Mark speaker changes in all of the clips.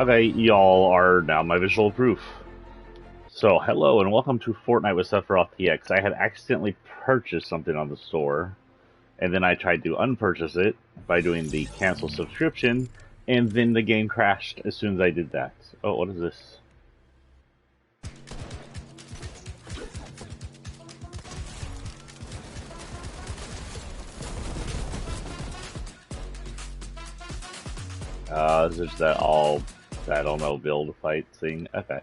Speaker 1: Okay, y'all are now my visual proof. So, hello and welcome to Fortnite with Sephiroth TX. I had accidentally purchased something on the store, and then I tried to unpurchase it by doing the cancel subscription, and then the game crashed as soon as I did that. Oh, what is this? Is this that all, I don't know, build fight thing? Okay.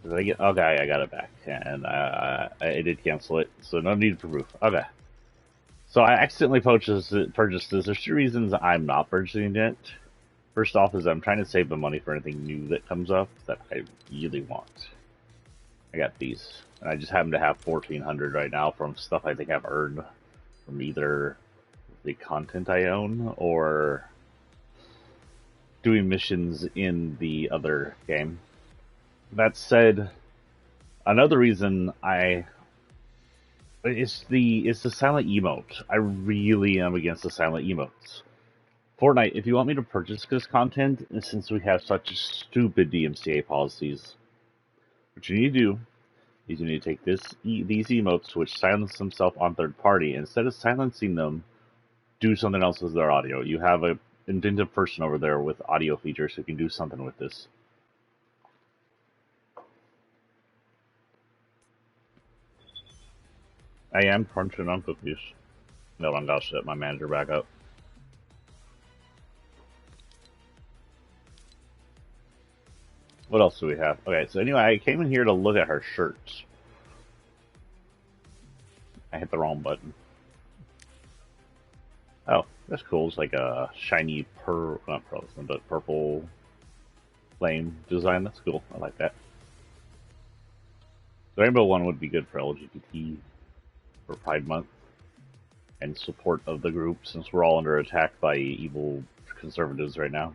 Speaker 1: Did I get, okay, I got it back, and I did cancel it, so no need for proof. Okay. So I accidentally purchased this. There's two reasons I'm not purchasing it. First off is I'm trying to save the money for anything new that comes up that I really want. I got these. And I just happen to have 1,400 right now from stuff I think I've earned from either the content I own or doing missions in the other game. That said, another reason it's the silent emote. I really am against the silent emotes. Fortnite, if you want me to purchase this content, and since we have such stupid DMCA policies, what you need to do is you need to take these emotes, which silence themselves on third party, instead of silencing them, do something else with their audio. You have an inventive person over there with audio features who can do something with this. I am crunching on cookies. No, I'm gonna set my manager back up. What else do we have? Okay, so anyway, I came in here to look at her shirts. I hit the wrong button. Oh, that's cool. It's like a shiny not pearl, but purple flame design. That's cool. I like that. The rainbow one would be good for LGBT for Pride Month and support of the group, since we're all under attack by evil conservatives right now.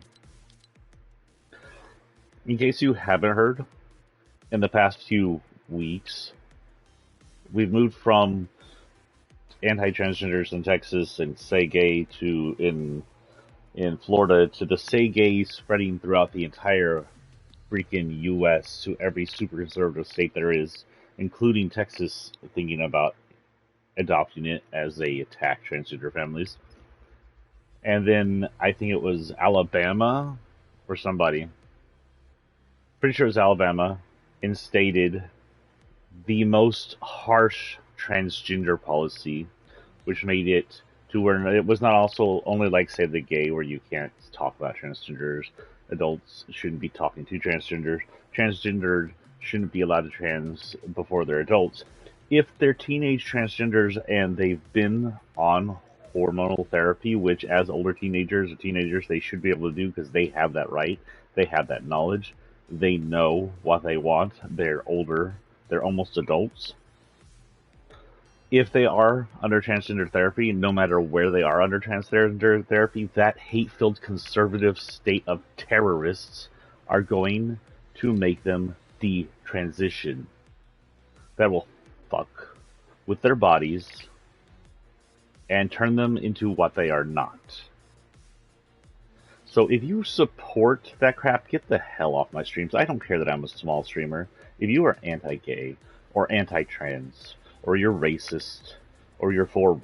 Speaker 1: In case you haven't heard, in the past few weeks, we've moved from anti-transgenders in Texas and say gay to in Florida to the say gay spreading throughout the entire freaking U.S. to every super conservative state there is, including Texas, thinking about adopting it as they attack transgender families. And then I think it was Alabama or somebody, pretty sure it was Alabama, instated the most harsh transgender policy, which made it to where it was not also only like, say, the gay, where you can't talk about transgenders. Adults shouldn't be talking to transgenders. Transgendered shouldn't be allowed to trans before they're adults. If they're teenage transgenders and they've been on hormonal therapy, which as older teenagers or teenagers they should be able to do because they have that right, they have that knowledge, they know what they want, they're older, they're almost adults. If they are under transgender therapy, no matter where they are under transgender therapy, that hate-filled conservative state of terrorists are going to make them detransition. That will fuck with their bodies and turn them into what they are not. So if you support that crap, get the hell off my streams. I don't care that I'm a small streamer. If you are anti-gay or anti-trans, or you're racist, or you're for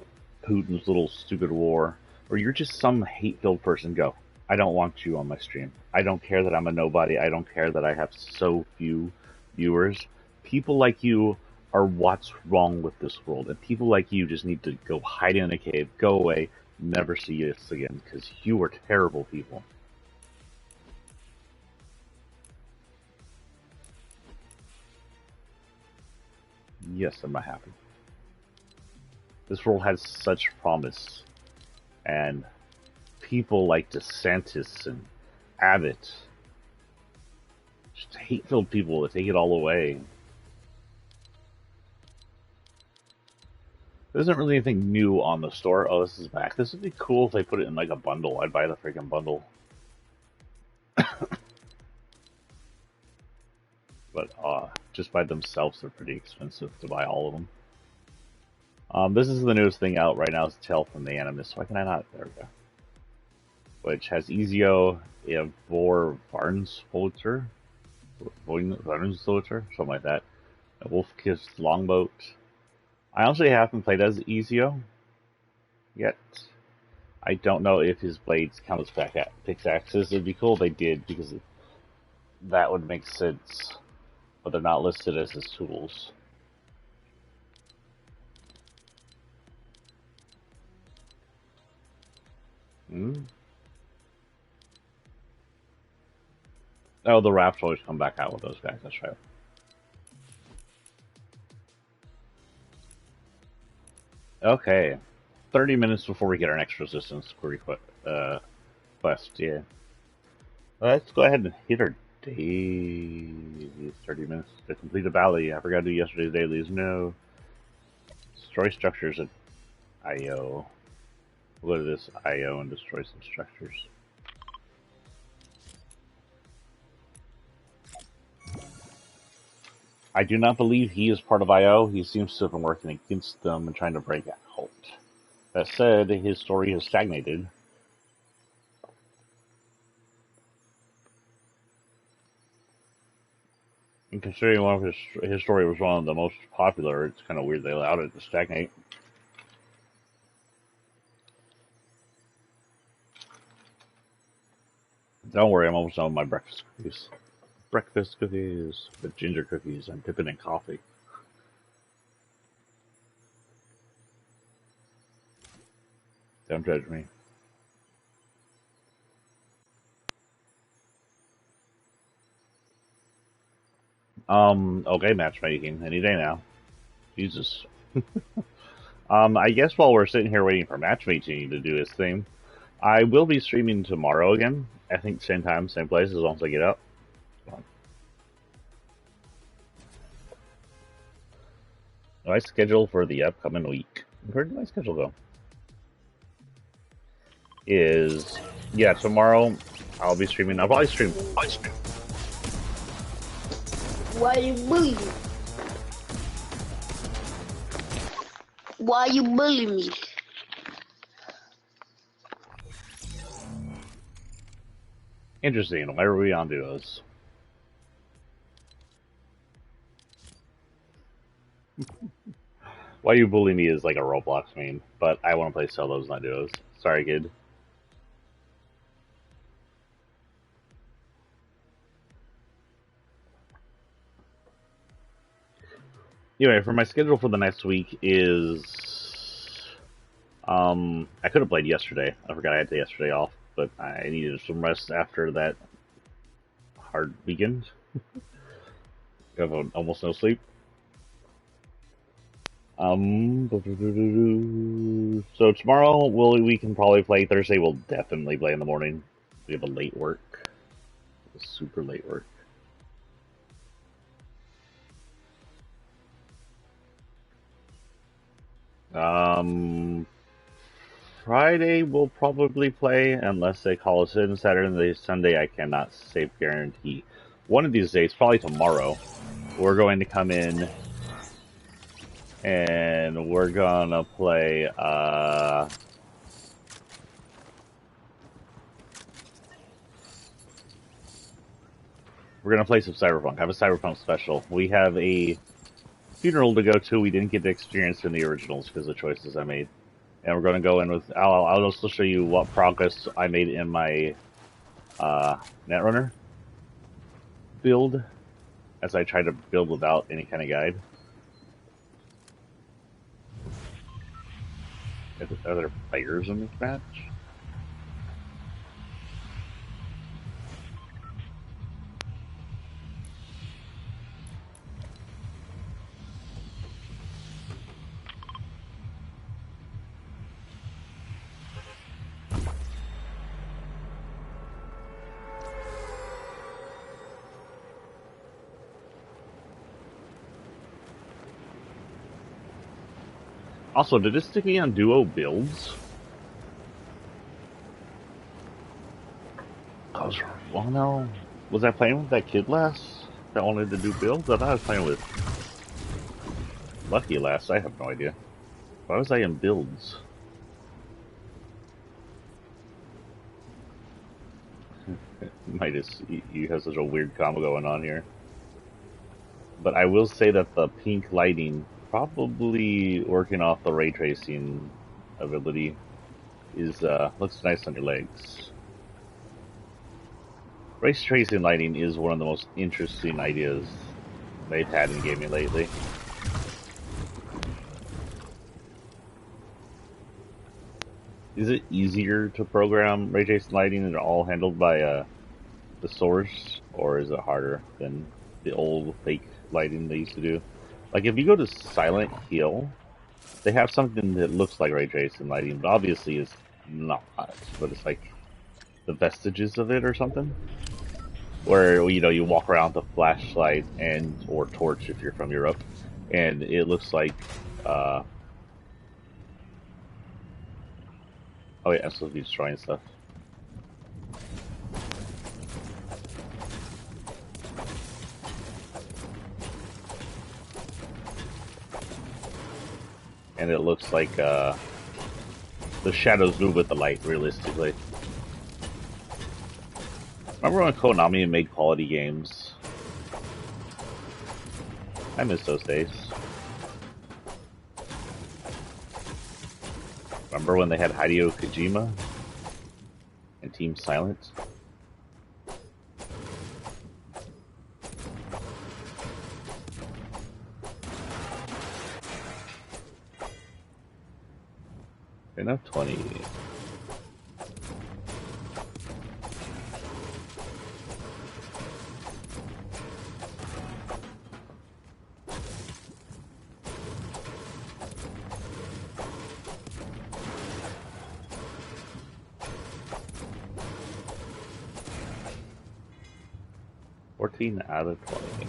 Speaker 1: Putin's little stupid war, or you're just some hate-filled person, go. I don't want you on my stream. I don't care that I'm a nobody. I don't care that I have so few viewers. People like you are what's wrong with this world, and people like you just need to go hide in a cave, go away, never see us again, because you are terrible people. Yes, I'm not happy. This world has such promise, and people like DeSantis and Abbott, just hate-filled people that take it all away. There isn't really anything new on the store. Oh, this is back. This would be cool if they put it in like a bundle. I'd buy the freaking bundle. But just by themselves, they're pretty expensive to buy all of them. This is the newest thing out right now. Is Tale from the Animus. Why can I not? There we go. which has Ezio, Vor Varnsfolter, Varnsfolter, something like that. A Wolf-Kiss Longboat. I honestly haven't played as Ezio yet. I don't know if his blades count as pickaxes. It'd be cool if they did, because that would make sense. But they're not listed as his tools. Hmm? Oh, the raps always come back out with those guys. That's right. Okay. 30 minutes before we get our next resistance quest, yeah. Let's go ahead and hit our dailies. 30 minutes to complete the valley. I forgot to do yesterday's dailies. No. Destroy structures at IO. We'll go to this IO and destroy some structures. I do not believe he is part of IO. He seems to have been working against them and trying to break out. That said, his story has stagnated. And considering one of his story was one of the most popular, it's kind of weird they allowed it to stagnate. Don't worry, I'm almost done with my breakfast cookies. Breakfast cookies with ginger cookies. I'm dipping in coffee. Don't judge me. Okay, matchmaking. Any day now. Jesus. I guess while we're sitting here waiting for matchmaking to do his thing, I will be streaming tomorrow again. I think same time, same place, as long as I get up. My schedule for the upcoming week. Where did my schedule go? Yeah, tomorrow I'll be streaming. I'll probably stream.
Speaker 2: Why you bully me? Why you bully me?
Speaker 1: Interesting. Why are we on duos? Why you bully me is like a Roblox meme, but I want to play solos, not duos. Sorry, kid. Anyway, for my schedule for the next week is, I could have played yesterday. I forgot I had yesterday off, but I needed some rest after that hard weekend. Got almost no sleep. So tomorrow we can probably play. Thursday we'll definitely play in the morning. We have a late work, a super late work. Friday we'll probably play unless they call us in. Saturday, Sunday I cannot safe guarantee. One of these days, probably tomorrow, we're going to come in and we're gonna play. We're gonna play some Cyberpunk. I have a Cyberpunk special. We have a funeral to go to. We didn't get to experience in the originals because of the choices I made. And we're going to go in with. I'll also show you what progress I made in my Netrunner build, as I try to build without any kind of guide. Are there players in this match? Also, did it stick me on duo builds? Was I playing with that kid last that wanted to do builds? I thought I was playing with Lucky last. I have no idea. Why was I in builds? Might just you have such a weird combo going on here. But I will say that the pink lighting, probably working off the ray tracing ability, is looks nice on your legs. Ray tracing lighting is one of the most interesting ideas they've had in gaming lately. Is it easier to program ray tracing lighting and all handled by the source, or is it harder than the old fake lighting they used to do? Like if you go to Silent Hill, they have something that looks like ray tracing lighting, but obviously it's not. But it's like the vestiges of it or something, where you walk around with a flashlight and or torch if you're from Europe, and it looks like. Oh yeah, I'm supposed to be destroying stuff. And it looks like the shadows move with the light, realistically. Remember when Konami made quality games? I miss those days. Remember when they had Hideo Kojima and Team Silent? Enough 20. Out of 20.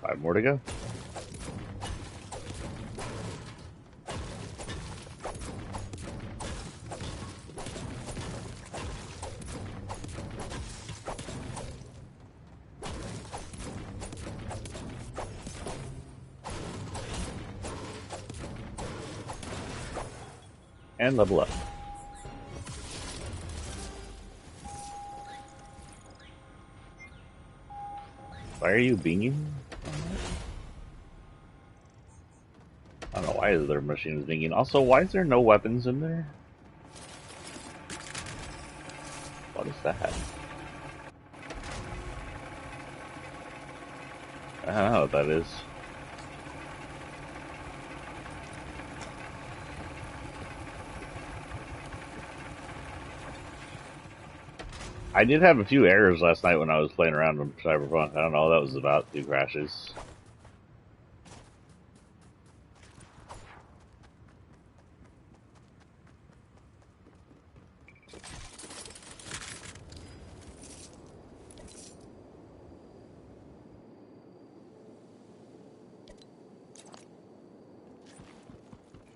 Speaker 1: 5 more to go. And level up. Why are you binging? I don't know why their machine is binging. Also, why is there no weapons in there? What is that? I don't know what that is. I did have a few errors last night when I was playing around with Cyberpunk. I don't know what that was about. 2 crashes.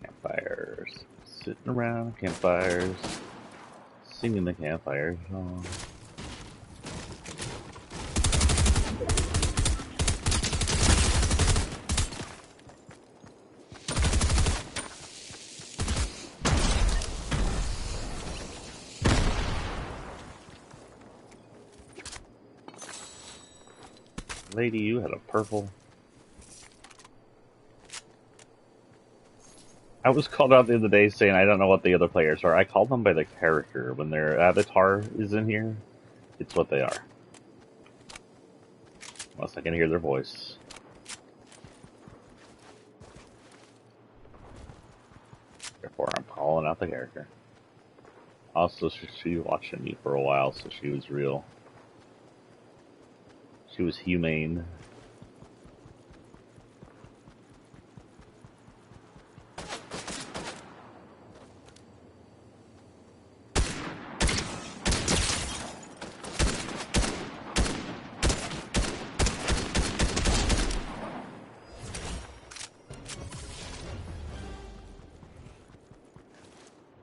Speaker 1: Campfires. Sitting around campfires. Singing the campfire song. Lady, you had a purple. I was called out the other day saying I don't know what the other players are. I call them by their character. When their avatar is in here, it's what they are. Unless I can hear their voice. Therefore, I'm calling out the character. Also, she was watching me for a while, so she was real. She was humane.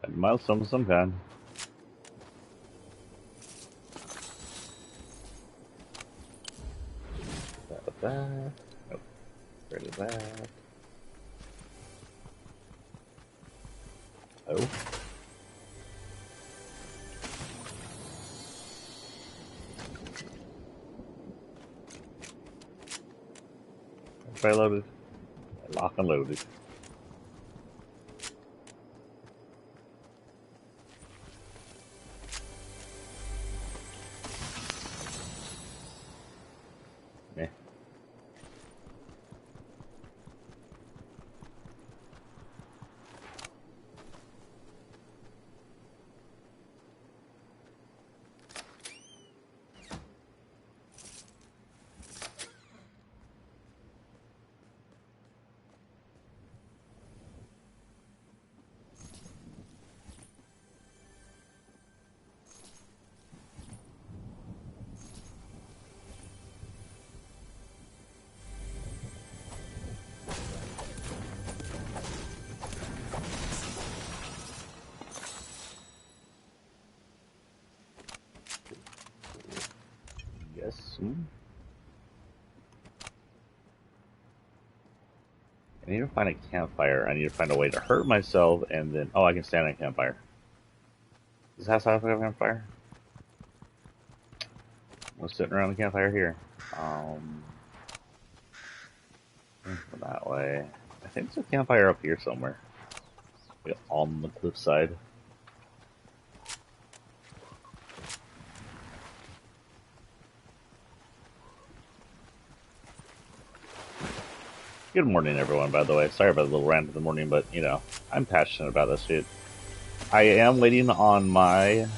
Speaker 1: A milestone of some kind. That. Nope. Rid of that. Oh. Everybody loaded? Lock and loaded. Yeah. Yes. I need to find a campfire. I need to find a way to hurt myself, and then I can stand on a campfire. Does this house have a campfire? I'm sitting around the campfire here. That way. I think there's a campfire up here somewhere. Like on the cliffside. Good morning, everyone, by the way. Sorry about the little rant in the morning, but, I'm passionate about this shit. I am waiting on my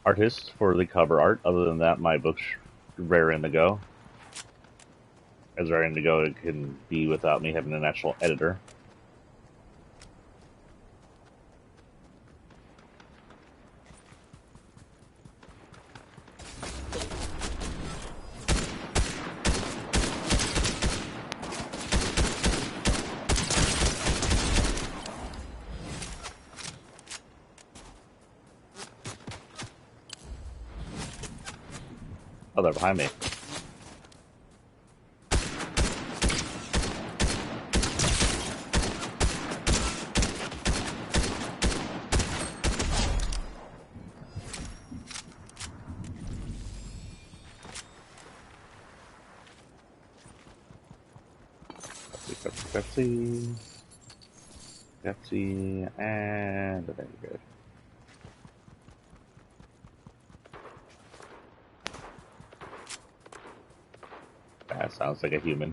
Speaker 1: artist for the cover art. Other than that, my book's raring to go. As raring to go it can be without me having an actual editor. Oh, they're behind me. Pepsi, and I think we're good. That sounds like a human.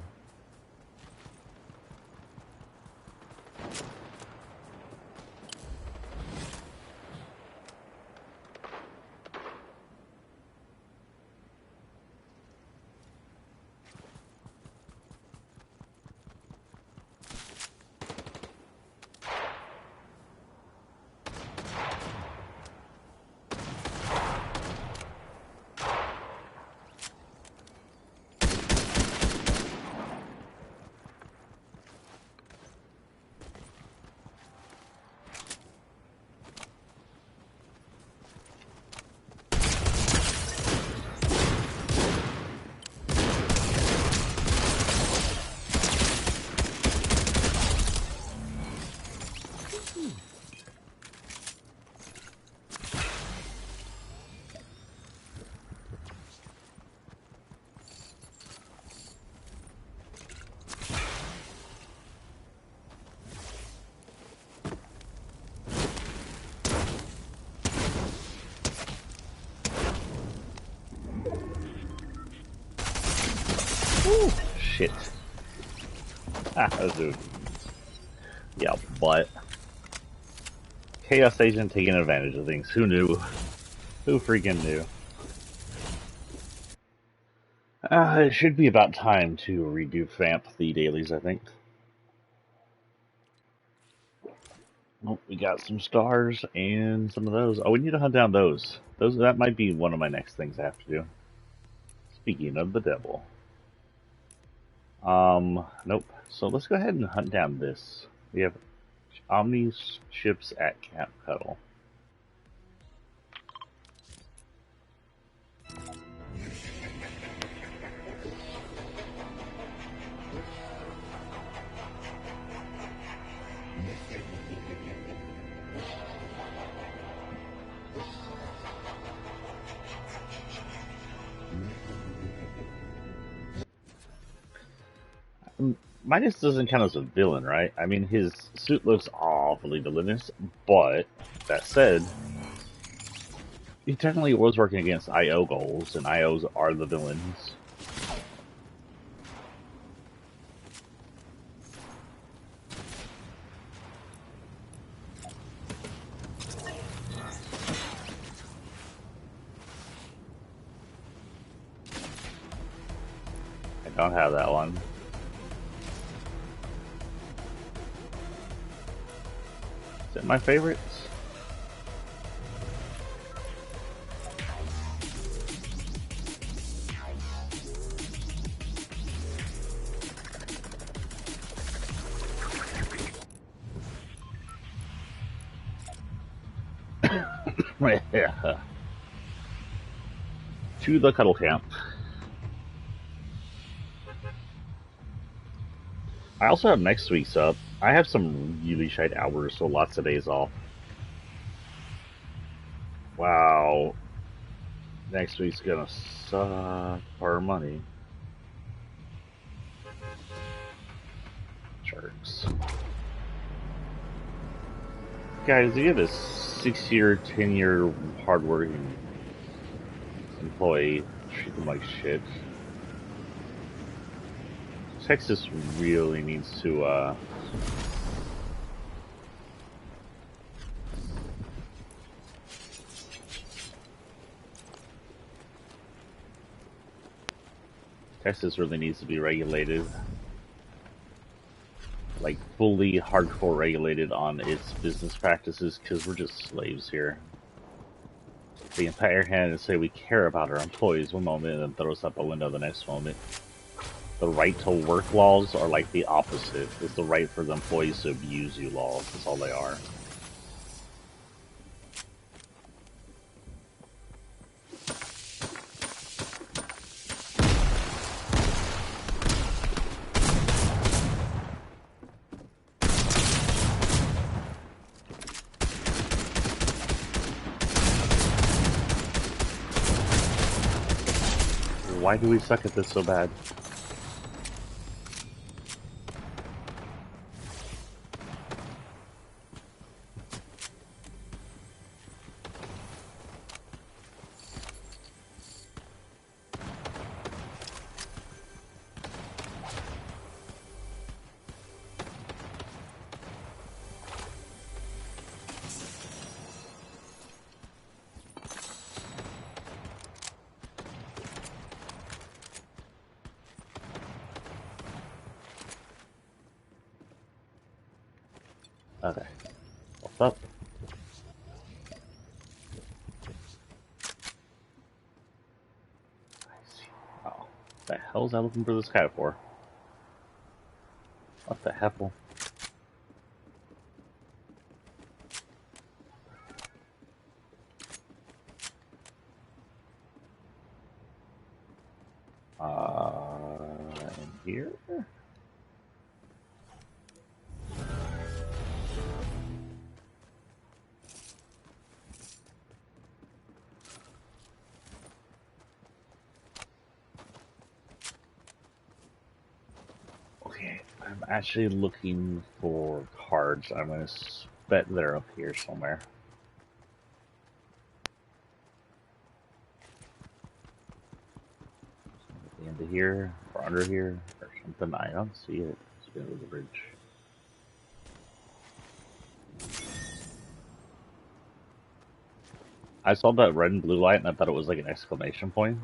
Speaker 1: Ooh, shit. Dude. Yeah, but Chaos Agent taking advantage of things. Who knew? Who freaking knew? It should be about time to redo Vamp the dailies, I think. Oh, we got some stars and some of those. Oh, we need to hunt down those. That might be one of my next things I have to do. Speaking of the devil. Nope. So let's go ahead and hunt down this. We have Omni ships at Camp Cuddle. Midas doesn't count as a villain, right? I mean, his suit looks awfully villainous, but that said, he technically was working against IO goals, and IOs are the villains. I don't have that one. Is it my favorites? Yeah. To the cuddle camp. I also have next week's up. I have some really shite hours, so lots of days off. Wow. Next week's gonna suck for money. Jerks. Guys, you have a 6-year, 10-year hardworking employee, treat them like shit. Texas really needs to, Texas really needs to be regulated. Like, fully hardcore regulated on its business practices, because we're just slaves here. They can pat your hand and say we care about our employees one moment and then throw us out the window the next moment. The right to work laws are like the opposite. It's the right for the employees to abuse you laws. That's all they are. Why do we suck at this so bad? Okay. What's up? I see. Oh. What the hell is I looking for this guy for? What the hell? In here? Okay, I'm actually looking for cards. I'm gonna bet they're up here somewhere. At the end of here, or under here, or something. I don't see it. It's been over the bridge. I saw that red and blue light and I thought it was like an exclamation point.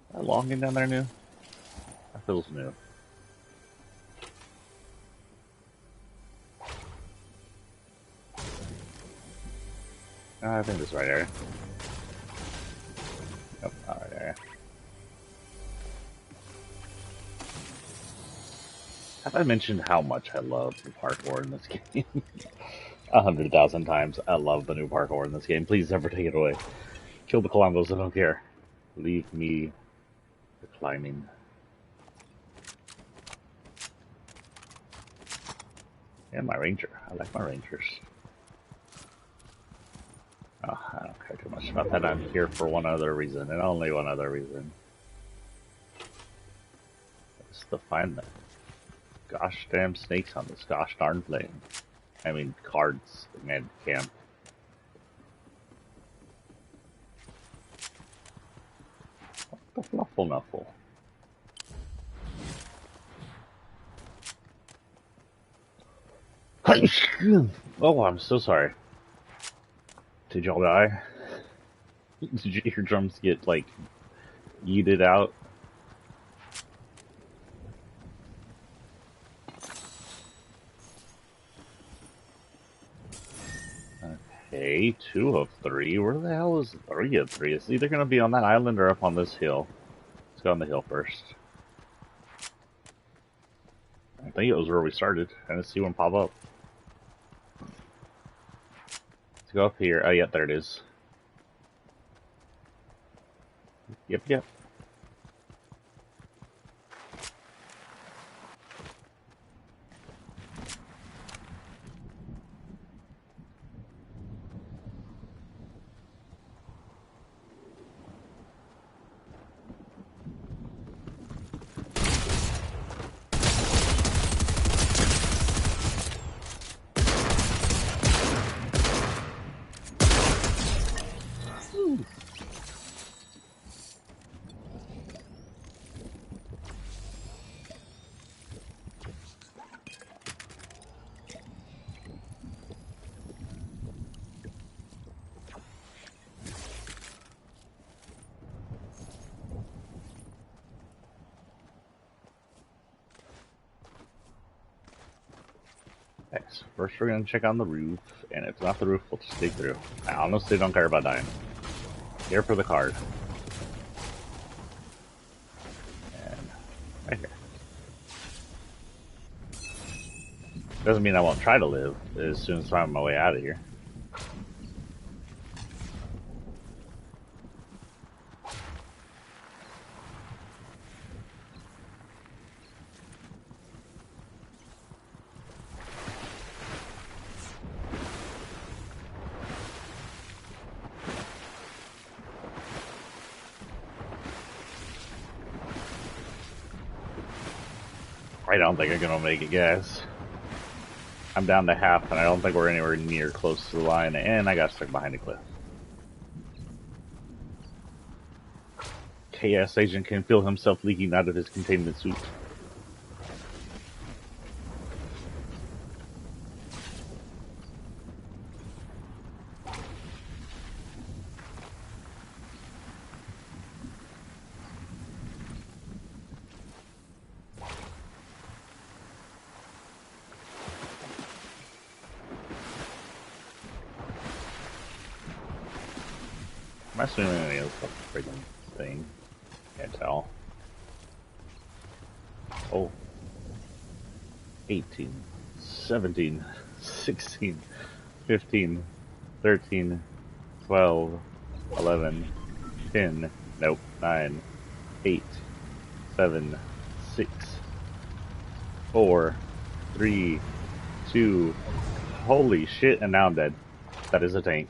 Speaker 1: Is that longing down there new? That feels new. I think it's right there. Nope, not right there. Have I mentioned how much I love the parkour in this game? 100,000 times. I love the new parkour in this game. Please never take it away. Kill the Columbos, I don't care. Leave me the climbing. And my ranger. I like my rangers. Oh, I don't care too much about that. I'm here for one other reason, and only one other reason. It's to find the gosh damn snakes on this gosh darn plane. I mean, cards and camp. What the fluffle nuffle? Oh, I'm so sorry. Did y'all die? Did your eardrums get, like, yeeted out? Okay, 2 of 3. Where the hell is 3 of 3? It's either going to be on that island or up on this hill. Let's go on the hill first. I think it was where we started. I didn't see one pop up. Let's go up here. Oh, yeah, there it is. Yep. Next, first we're going to check on the roof, and if it's not the roof, we'll just dig through. I honestly don't care about dying. Here for the card. And right here. Doesn't mean I won't try to live as soon as I'm on my way out of here. I don't think I'm gonna make it, guys. I'm down to half, and I don't think we're anywhere near close to the line, and I got stuck behind a cliff. KS agent can feel himself leaking out of his containment suit. Am I swimming in any of the freaking thing? Can't tell. Oh. 18, 17, 16, 15, 13, 12, 11, 10, nope, 9, 8, 7, 6, 4, 3, 2, holy shit, and now I'm dead. That is a tank.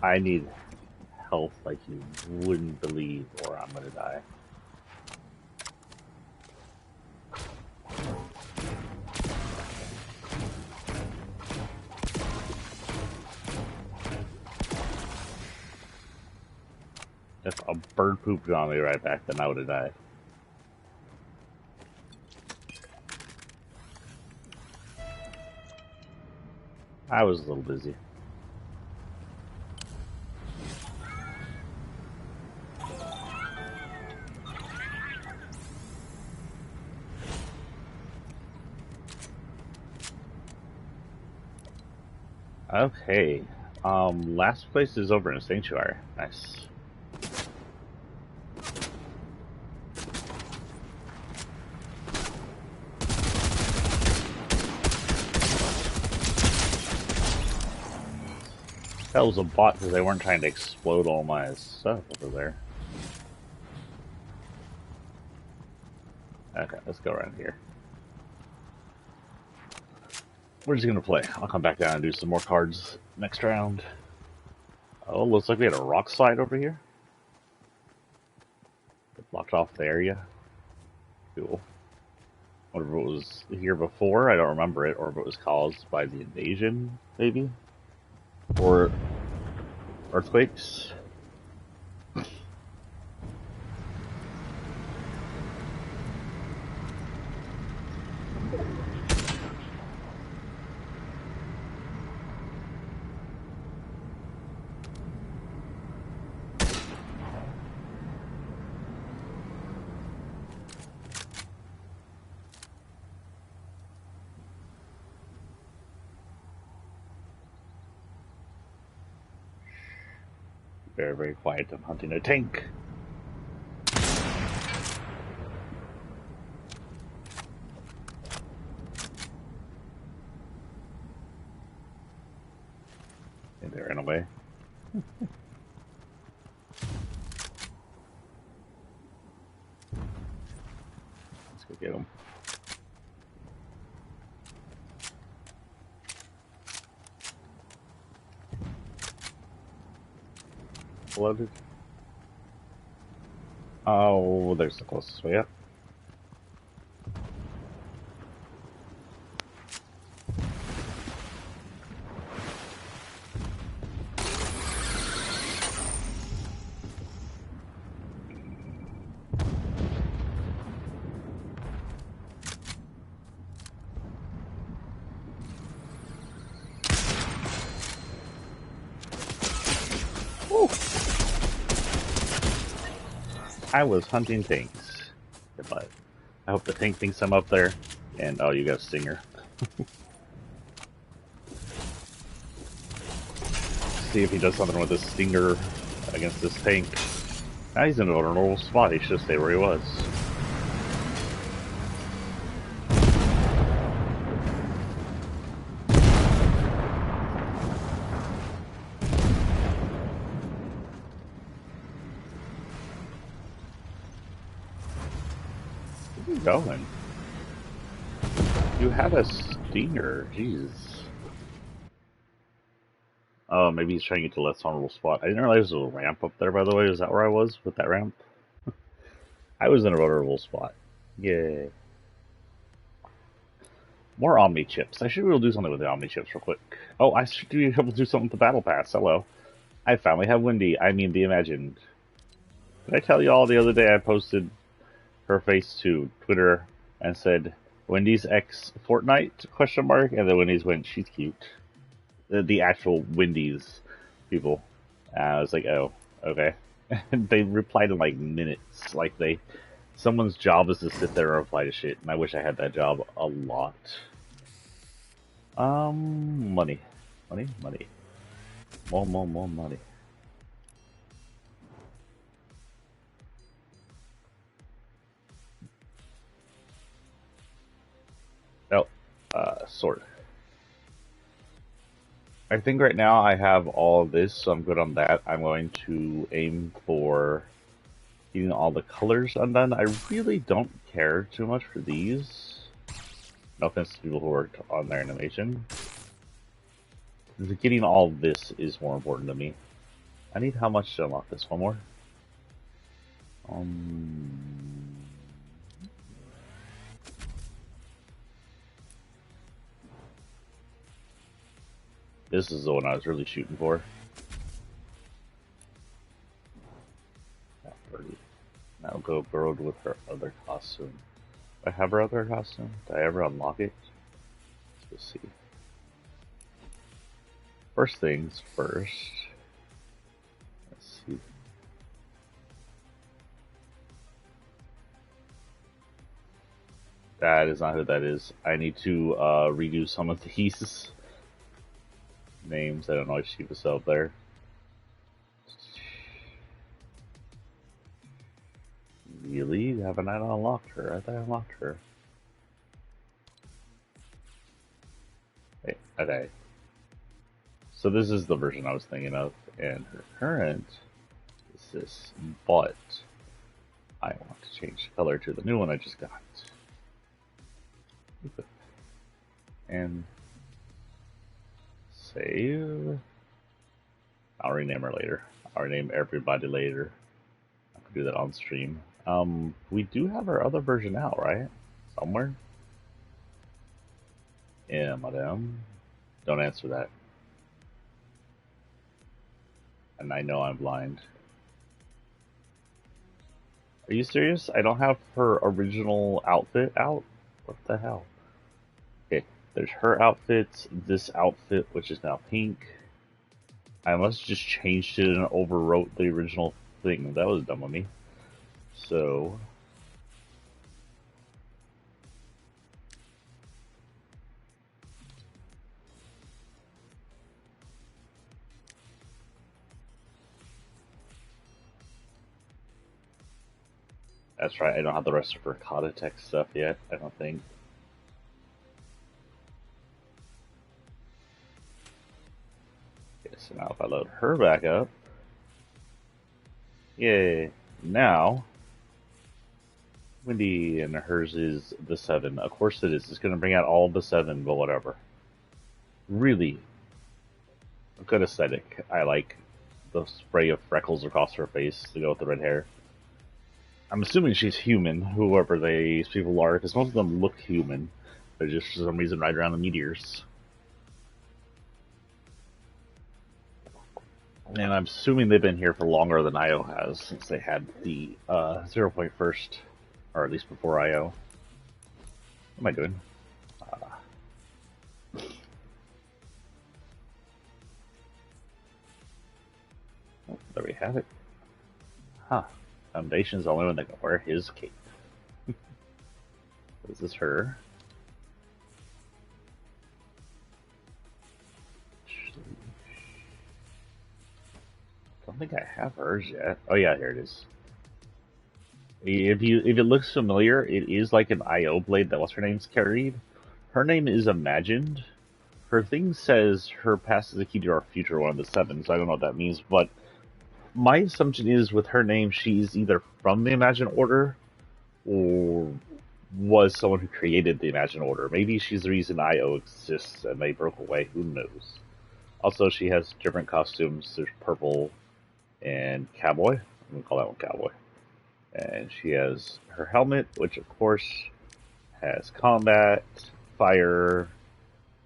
Speaker 1: I need health like you wouldn't believe, or I'm gonna die. If a bird pooped on me right back, then I would have died. I was a little busy. Okay. Last place is over in Sanctuary. Nice. That was a bot because they weren't trying to explode all my stuff over there. Okay, let's go around here. We're just gonna play. I'll come back down and do some more cards next round. Oh, looks like we had a rock slide over here. It blocked off the area. Cool. Wonder if it was here before, I don't remember it, or if it was caused by the invasion, maybe? Or earthquakes? Very, very quiet. I'm hunting a tank. And they ran away. Let's go get them. Loaded. Oh, there's the closest way up. Woo. I was hunting tanks. But I hope the tank thinks I'm up there. And oh, you got a stinger. See if he does something with this stinger against this tank. Now he's in a vulnerable spot. He should stay where he was. Where are you going? You had a stinger. Jeez. Oh, maybe he's trying to get to a less vulnerable spot. I didn't realize there was a ramp up there, by the way. Is that where I was with that ramp? I was in a vulnerable spot. Yay. More Omni chips. I should be able to do something with the Omni chips real quick. Oh, I should be able to do something with the Battle Pass. Hello. I finally have Wendy. I mean, the Imagined. Did I tell you all the other day I posted her face to Twitter and said, Wendy's X Fortnite, question mark, and then Wendy's went, she's cute. The actual Wendy's people. I was like, oh, okay. And they replied in like minutes. Like someone's job is to sit there and reply to shit, and I wish I had that job a lot. Money. Money, money. More money. Oh, sword. I think right now I have all of this, so I'm good on that. I'm going to aim for getting all the colors undone. I really don't care too much for these. No offense to people who worked on their animation. Getting all of this is more important to me. I need how much to unlock this? One more? This is the one I was really shooting for. Now go burrowed with her other costume. Do I have her other costume? Did I ever unlock it? Let's see. First things first. Let's see. That is not who that is. I need to redo some of these names. I don't know if she was out there. Really? Haven't I unlocked her? I thought I unlocked her. Hey, okay. So this is the version I was thinking of, and her current is this, but I want to change the color to the new one I just got. And save. I'll rename her later. I'll rename everybody later. I can do that on stream. We do have our other version out, right? Somewhere? Yeah, madam. Don't answer that. And I know I'm blind. Are you serious? I don't have her original outfit out? What the hell? Okay, there's her outfit, this outfit, which is now pink. I must have just changed it and overwrote the original thing. That was dumb of me. So, that's right, I don't have the rest of her Kata Tech stuff yet, I don't think. Okay, so now if I load her back up, yay, now, Wendy and hers is the 7. Of course it is, it's going to bring out all the 7, but whatever. Really a good aesthetic. I like the spray of freckles across her face to go with the red hair. I'm assuming she's human, whoever these people are, because most of them look human. They just, for some reason, ride around in meteors. And I'm assuming they've been here for longer than IO has, since they had the 0 point first, or at least before IO. What am I doing? Oh, there we have it. Huh. Foundation's the only one that can wear his cape. This is her. I don't think I have hers yet. Oh yeah, here it is. If it looks familiar, it is like an IO blade that what's her name's carried. Her name is imagined. Her thing says her past is the key to our future, one of the 7, so I don't know what that means, but my assumption is with her name she's either from the Imagined Order or was someone who created the Imagined Order. Maybe she's the reason IO exists and they broke away, who knows. Also, she has different costumes. There's purple and cowboy. I'm going to call that one cowboy. And she has her helmet, which of course has combat, fire,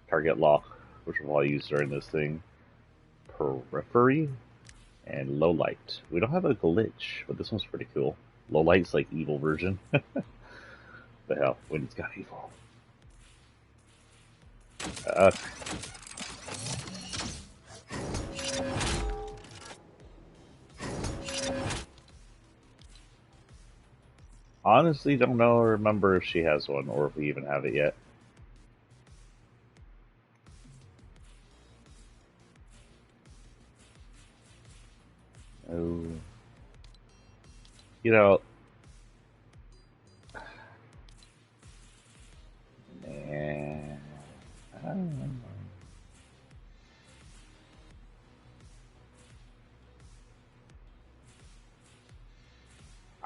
Speaker 1: target lock, which we'll all use during this thing, periphery, and low light. We don't have a glitch, but this one's pretty cool. Low light's like evil version. The hell, Wendy's got evil. Honestly, don't know or remember if she has one or if we even have it yet. Oh. You know, man, I don't know.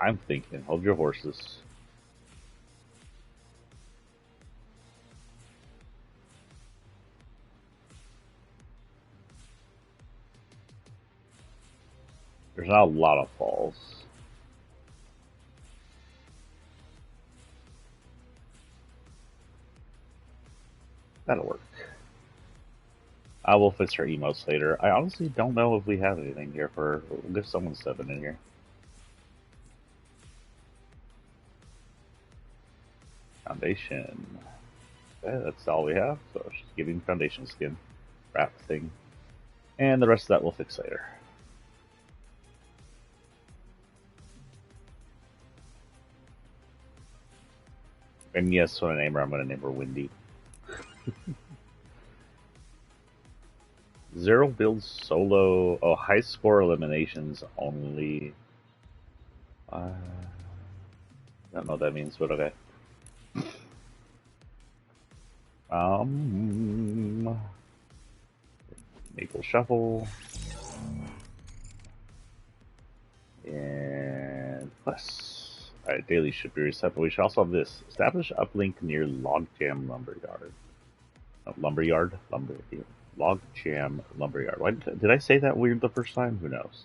Speaker 1: I'm thinking, hold your horses. There's not a lot of falls. That'll work. I will fix her emotes later. I honestly don't know if we have anything here for. We'll give someone 7 in here. Foundation. Okay, that's all we have. So she's giving foundation skin wrap thing. And the rest of that we'll fix later. And yes, when I name her, I'm going to name her Windy. Zero builds solo. Oh, high score eliminations only. I don't know what that means, but okay. Maple Shuffle. And plus, alright, daily should be reset, but we should also have this. Establish uplink near Logjam Lumberyard. Oh, Lumberyard? Logjam Lumberyard. Why did I say that weird the first time? Who knows?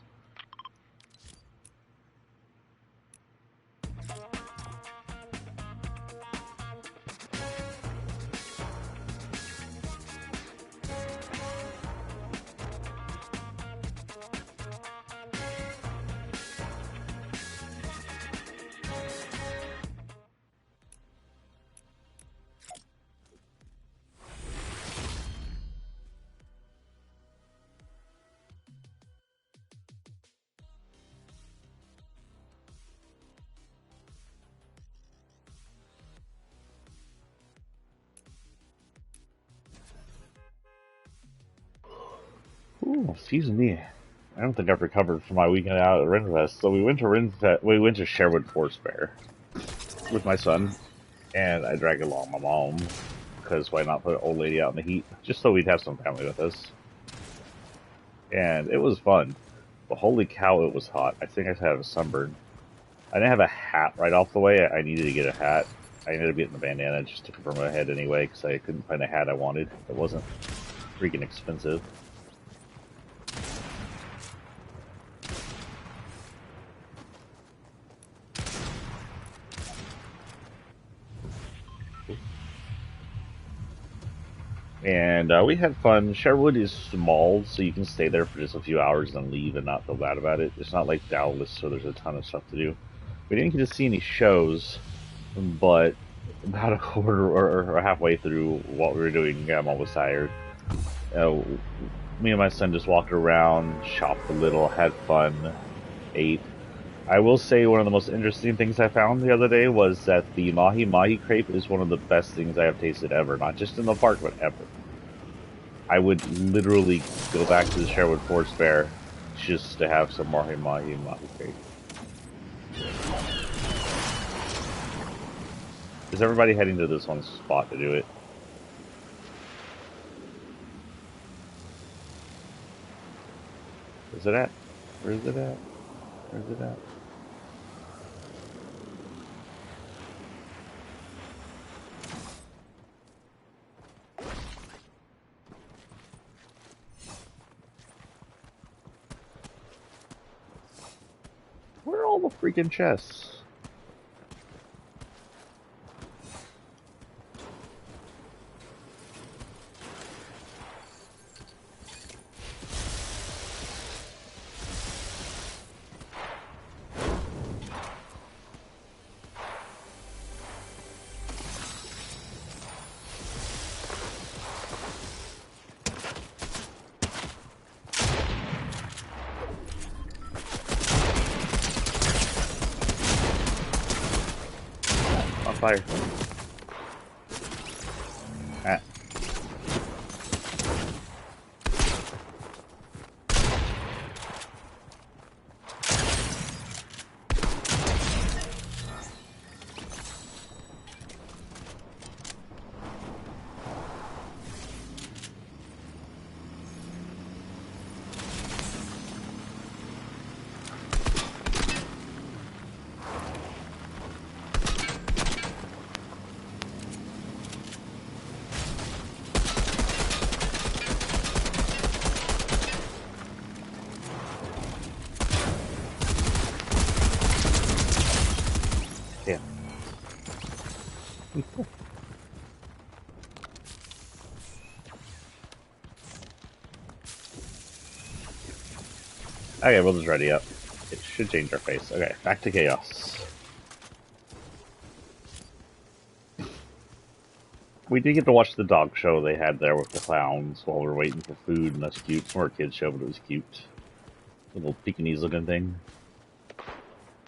Speaker 1: Ooh, excuse me. I don't think I've recovered from my weekend out at Renfest. So we went to Renfest. We went to Sherwood Forest Fair with my son, and I dragged along my mom because why not put an old lady out in the heat just so we'd have some family with us. And it was fun, but holy cow, it was hot. I think I had a sunburn. I didn't have a hat right off the way. I needed to get a hat. I ended up getting the bandana just to cover my head anyway because I couldn't find a hat I wanted. It wasn't freaking expensive. And we had fun. Sherwood is small, so you can stay there for just a few hours and leave and not feel bad about it. It's not like Dallas, so there's a ton of stuff to do. We didn't get to see any shows, but about a quarter or halfway through what we were doing, I'm almost tired. Uh, Me and my son just walked around, shopped a little, had fun, ate. I will say one of the most interesting things I found the other day was that the Mahi Mahi crepe is one of the best things I have tasted ever. Not just in the park, but ever. I would literally go back to the Sherwood Forest Fair just to have some Mahi Mahi Mahi crepe. Is everybody heading to this one spot to do it? Where's it at? Where's it at? Where's it at? Where are all the freaking chests? On fire. Ah. Damn. Okay, we'll just ready up. It should change our face. Okay, back to chaos. We did get to watch the dog show they had there with the clowns while we were waiting for food, and that's cute. It's more a kid's show, but it was cute. Little Pekingese looking thing.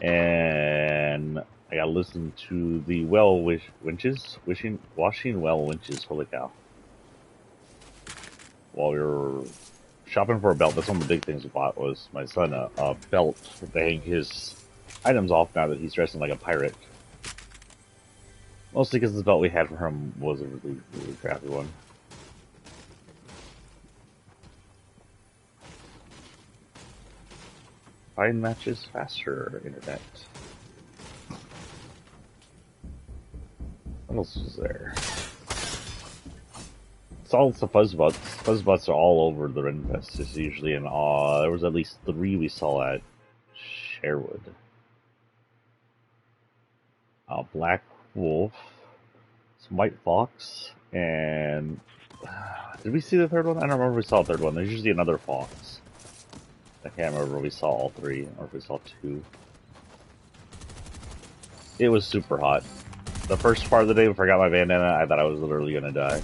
Speaker 1: And I gotta listen to the washing well winches. Holy cow. While we were shopping for a belt, that's one of the big things we bought was my son a belt to hang his items off now that he's dressing like a pirate. Mostly because the belt we had for him was a really, really crappy one. find matches faster, internet. What else was there? It's all the fuzzbots. Fuzzbots are all over the Renfest. It's usually in awe. There was at least 3 we saw at Sherwood. Black Wolf, some White Fox, and did we see the third one? I don't remember if we saw the third one. There's usually another fox. I can't remember if we saw all 3 or if we saw 2. It was super hot. The first part of the day, before I got my bandana, I thought I was literally gonna die.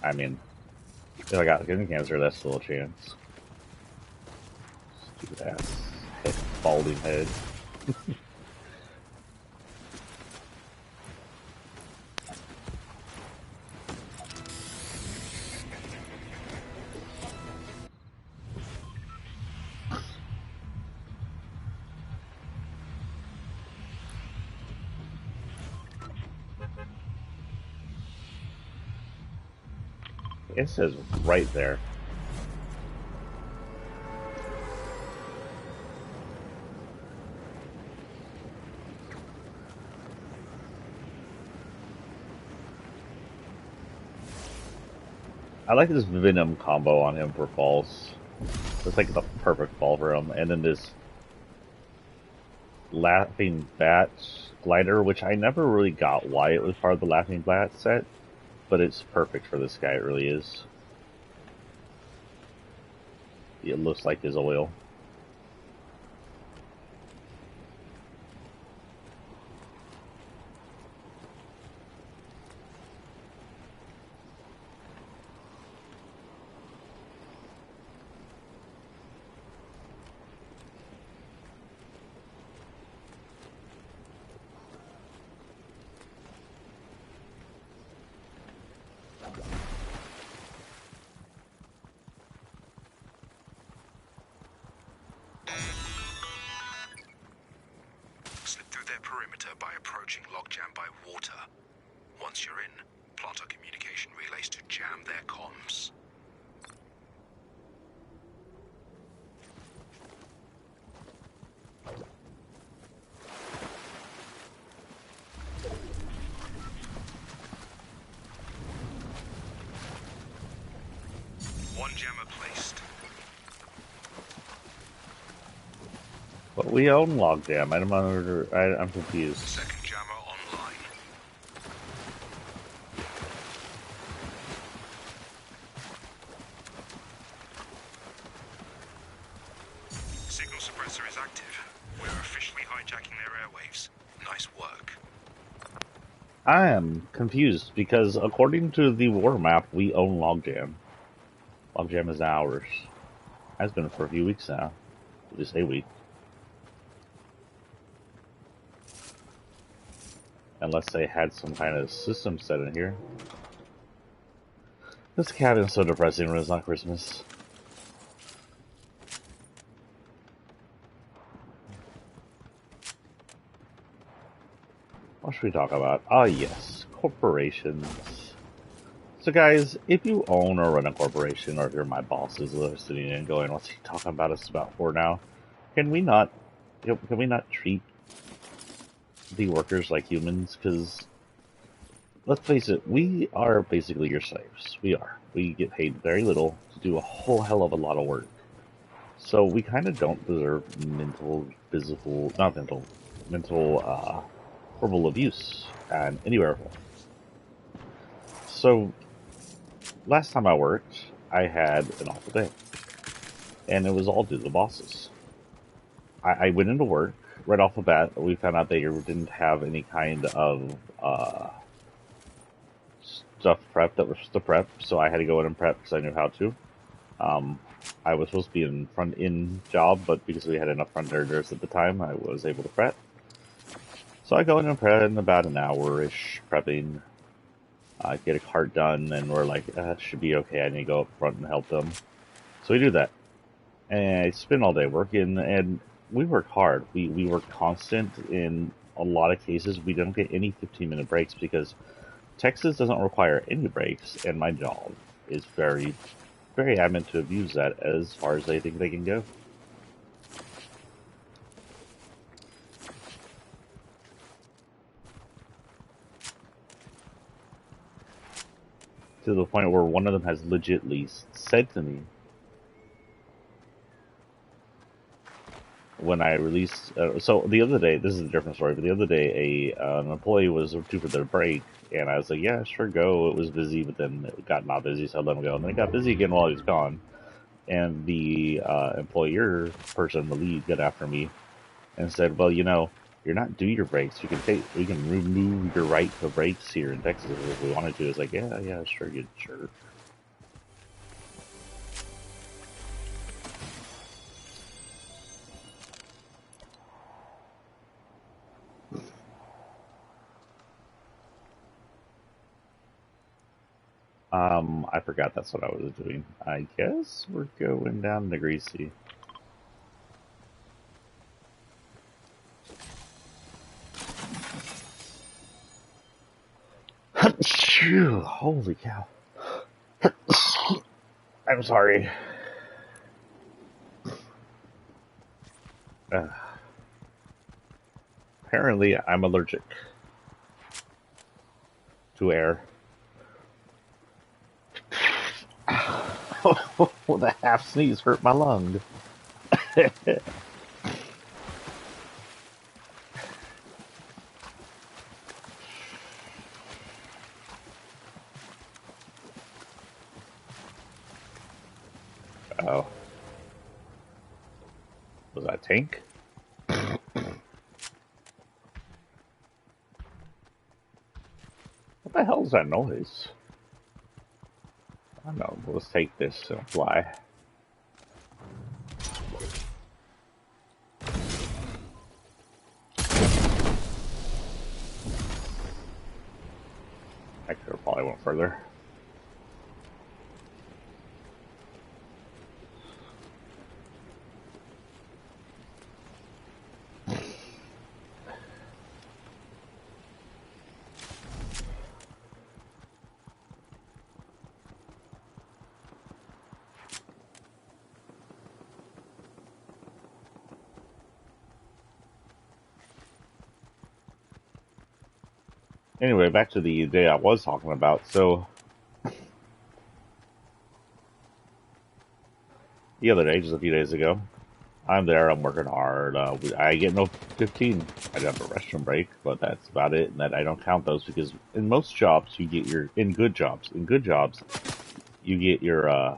Speaker 1: I mean, if I got skin cancer, that's still a chance. Stupid ass. Balding head. It says right there. I like this Venom combo on him for falls. It's like the perfect fall for him. And then this Laughing Bat glider, which I never really got why it was part of the Laughing Bat set, but it's perfect for this guy, it really is. It looks like his oil.
Speaker 3: Slip through their perimeter by approaching logjam by water. Once you're in, plant our communication relays to jam their comms. One jammer placed.
Speaker 1: But we own logjam. I'm confused.
Speaker 3: Second jammer online. Signal suppressor is active. We're officially hijacking their airwaves. Nice work.
Speaker 1: I am confused because according to the war map, we own logjam. Logjam is ours. Has been for a few weeks now. At least a week. Unless they had some kind of system set in here. This cabin is so depressing when it's not Christmas. What should we talk about? Ah, yes, corporations. So guys, if you own or run a corporation, or if you're my bosses listening and going, what's he talking about us about for now? Can we not treat the workers like humans? Because let's face it, we are basically your slaves. We are. We get paid very little to do a whole hell of a lot of work. So we kind of don't deserve mental, verbal abuse and anywhere. So last time I worked, I had an awful day, and it was all due to the bosses. I went into work. Right off the bat, we found out they didn't have any kind of stuff prep that was to prep, so I had to go in and prep because I knew how to. I was supposed to be in front-end job, but because we had enough front-enders at the time, I was able to prep. So I go in and prep in about an hour-ish prepping. I get a cart done, and we're like, it should be okay. I need to go up front and help them. So we do that. And I spend all day working, and we work hard. We work constant. In a lot of cases, we don't get any 15-minute breaks because Texas doesn't require any breaks, and my job is very very adamant to abuse that as far as they think they can go. To the point where one of them has legitly said to me, when I released, so the other day, this is a different story, but the other day, an employee was due for their break, and I was like, yeah, sure, go. It was busy, but then it got not busy, so I let him go. And then it got busy again while he was gone. And the employer person, the lead, got after me and said, well, you're not due your breaks. We can remove your right to breaks here in Texas if we wanted to. It's like, yeah, sure, sure. I forgot that's what I was doing. I guess we're going down to Greasy. Holy cow. I'm sorry. Apparently, I'm allergic to air. The half sneeze hurt my lung. Oh. Was that a tank? What the hell is that noise? I don't know. Let's take this and fly. I could have probably went further. Anyway, back to the day I was talking about. So, the other day, just a few days ago, I'm there, I'm working hard. I get no 15. I have a restroom break, but that's about it. And that I don't count those because in most jobs, you get in good jobs, you get your,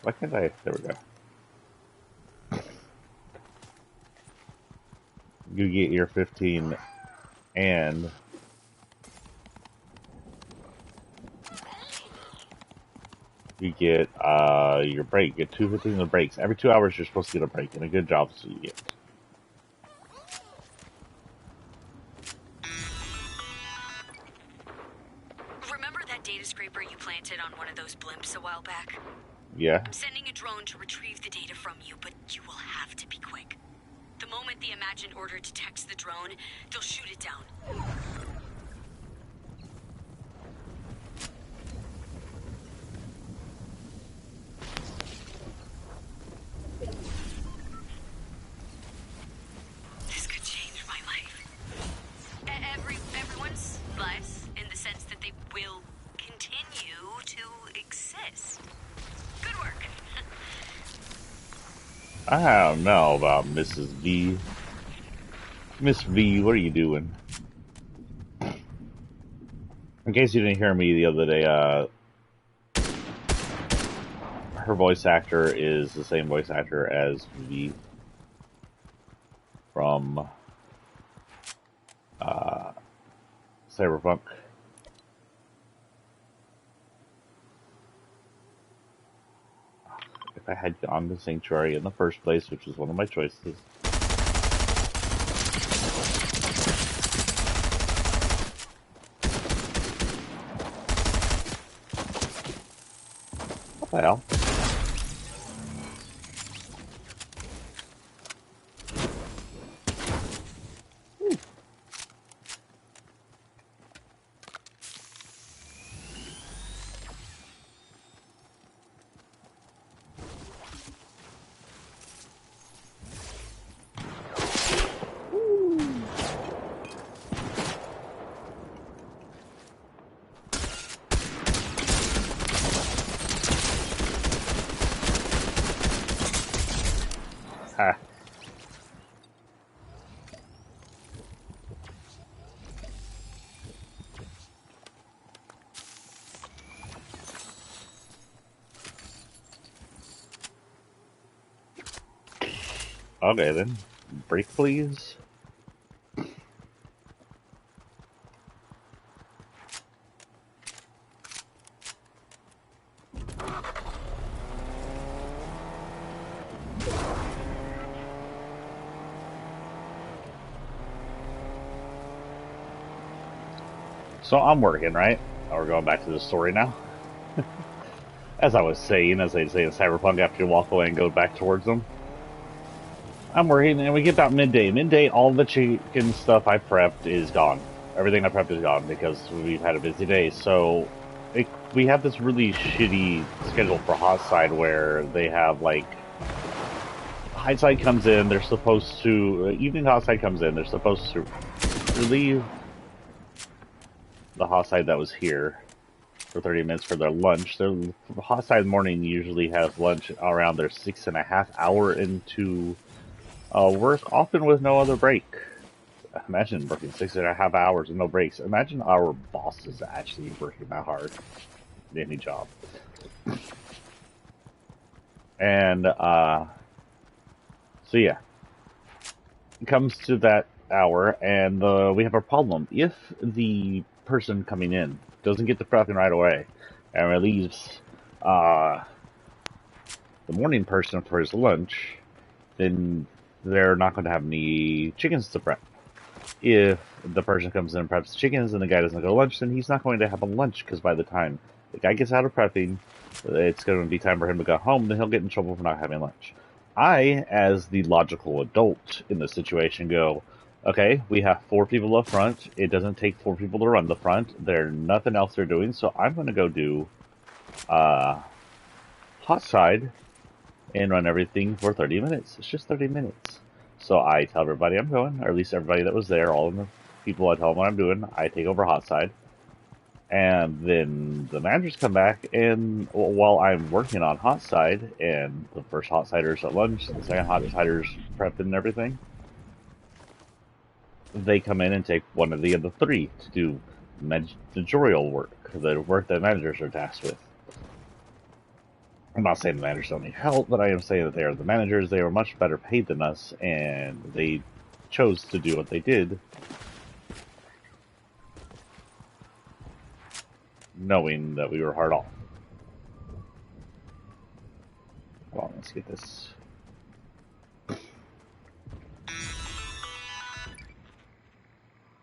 Speaker 1: why can't I, there we go. You get your 15 and you get your break. You get 2 15 breaks. Every 2 hours you're supposed to get a break. And a good job so you get.
Speaker 4: Remember that data scraper you planted on one of those blimps a while back?
Speaker 1: Yeah.
Speaker 4: I'm sending a drone to retrieve the data from you, but you will have to be quick. The moment the imagined order detects the drone, they'll shoot it down. This could change my life. Everyone's lives, in the sense that they will continue to exist. Good work.
Speaker 1: I don't know about Mrs. V. Miss V, what are you doing? In case you didn't hear me the other day, her voice actor is the same voice actor as V from Cyberpunk. If I had gone to Sanctuary in the first place, which was one of my choices. What the hell? Okay then. Break, please. So I'm working, right? We're going back to the story now. As I was saying, as they say in Cyberpunk, after you walk away and go back towards them. I'm working, and we get about midday. Midday, all the chicken stuff I prepped is gone. Everything I prepped is gone because we've had a busy day. So we have this really shitty schedule for hot side where they have like high side comes in. They're supposed to evening hot side comes in. They're supposed to relieve the hot side that was here for 30 minutes for their lunch. Their hot side morning usually has lunch around their 6.5 hour into work, often with no other break. Imagine working 6.5 hours with no breaks. Imagine our bosses actually working that hard in any job. And so yeah, it comes to that hour, and we have a problem. If the person coming in doesn't get the prepping right away and relieves the morning person for his lunch, then they're not going to have any chickens to prep. If the person comes in and preps chickens and the guy doesn't go to lunch, then he's not going to have a lunch because by the time the guy gets out of prepping, it's going to be time for him to go home, then he'll get in trouble for not having lunch. I, as the logical adult in the situation, go, okay, we have 4 people up front. It doesn't take 4 people to run the front. There's nothing else they're doing, so I'm going to go do hot side and run everything for 30 minutes. It's just 30 minutes. So I tell everybody I'm going, or at least everybody that was there, all of the people I tell them what I'm doing. I take over hot side. And then the managers come back, and while I'm working on hot side, and the first hot siders at lunch, the second hot siders prepping and everything, they come in and take one of the other 3 to do managerial work, the work that managers are tasked with. I'm not saying the managers don't need help, but I am saying that they are the managers. They are much better paid than us, and they chose to do what they did, knowing that we were hard off. Hold on, let's get this.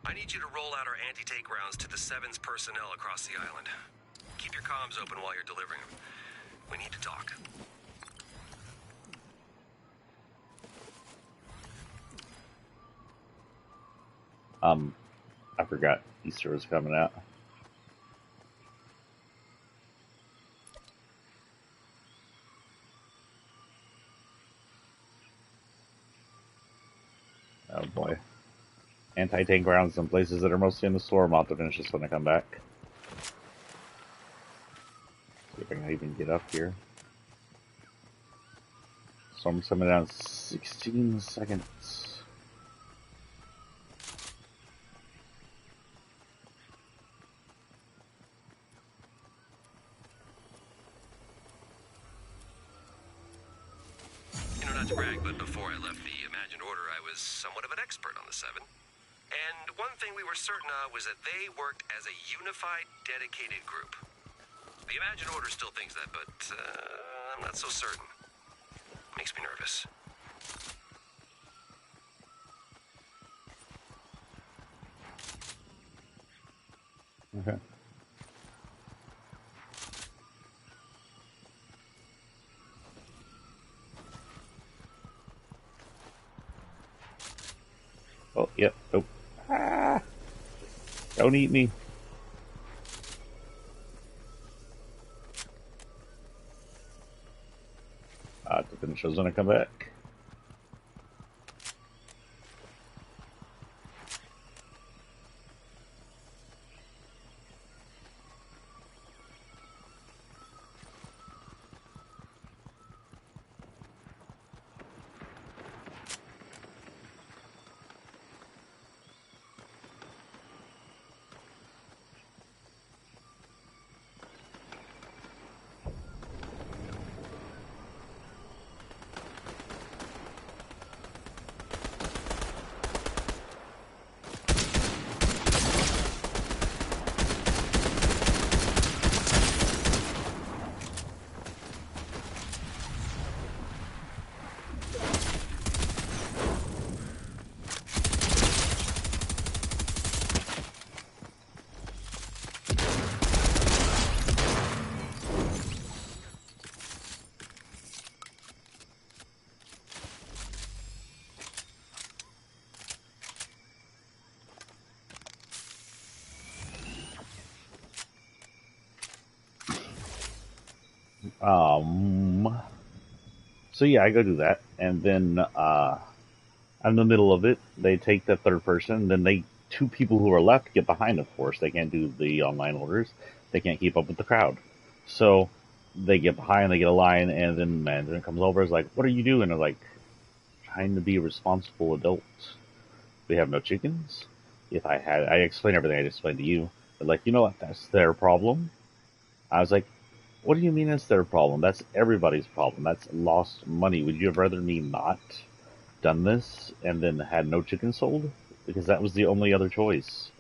Speaker 3: I need you to roll out our anti-tank rounds to the 7's personnel across the island. Keep your comms open while you're delivering them. We need to talk.
Speaker 1: I forgot Easter was coming out. Oh boy. Anti-tank rounds in places that are mostly in the store. I'm about to finish this when I come back. See if I can even get up here. Storm's coming down 16 seconds.
Speaker 3: Not to brag, but before I left the Imagined Order, I was somewhat of an expert on the 7. And one thing we were certain of was that they worked as a unified, dedicated group. The Imagined Order still thinks that, but I'm not so certain. Makes me nervous.
Speaker 1: Okay. Oh, yep. Nope. Ah! Don't eat me. To finish those when I come back. Um, so yeah, I go do that, and then I'm in the middle of it. They take the third person, then they two people who are left get behind. Of course, they can't do the online orders. They can't keep up with the crowd, so they get behind. They get a line, and then management comes over. Is like, "What are you doing?" They're like, "Trying to be a responsible adult. We have no chickens. If I had, I explain everything I just explained to you. They're like, you know what? That's their problem." I was like, "What do you mean it's their problem? That's everybody's problem. That's lost money. Would you have rather me not done this and then had no chicken sold? Because that was the only other choice."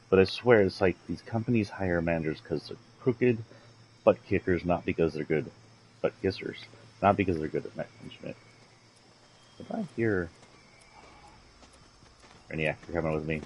Speaker 1: But I swear, it's like these companies hire managers because they're crooked butt kickers, not because they're good butt kissers, not because they're good at management. If I hear any actor coming with me,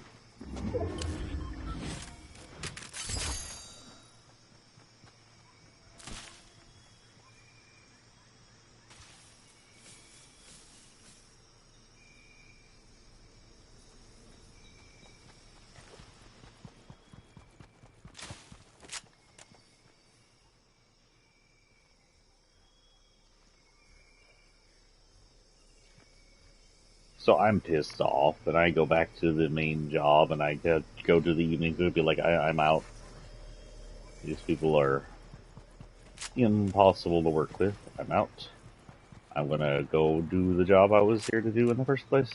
Speaker 1: so I'm pissed off, and I go back to the main job, and I go to the evening to be like, I'm out. These people are impossible to work with. I'm out. I'm gonna go do the job I was here to do in the first place.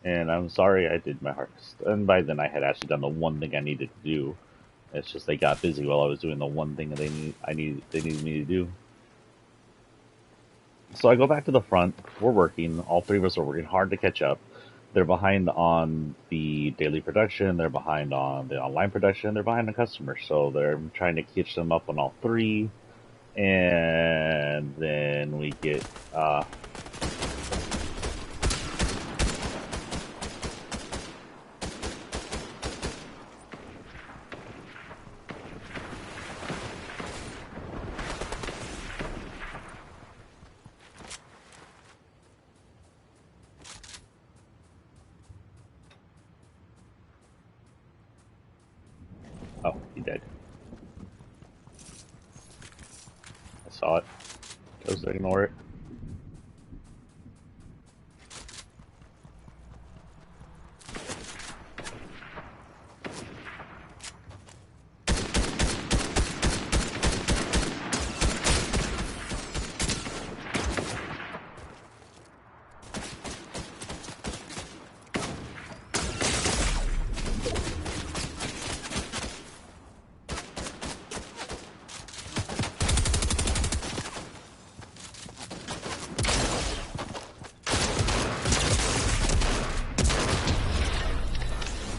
Speaker 1: And I'm sorry, I did my hardest. And by then, I had actually done the one thing I needed to do. It's just they got busy while I was doing the one thing that they needed me to do. So I go back to the front. We're working. All three of us are working hard to catch up. They're behind on the daily production. They're behind on the online production. They're behind the customers. So they're trying to catch them up on all three. And then we get oh, he died. I saw it. Chose to ignore it.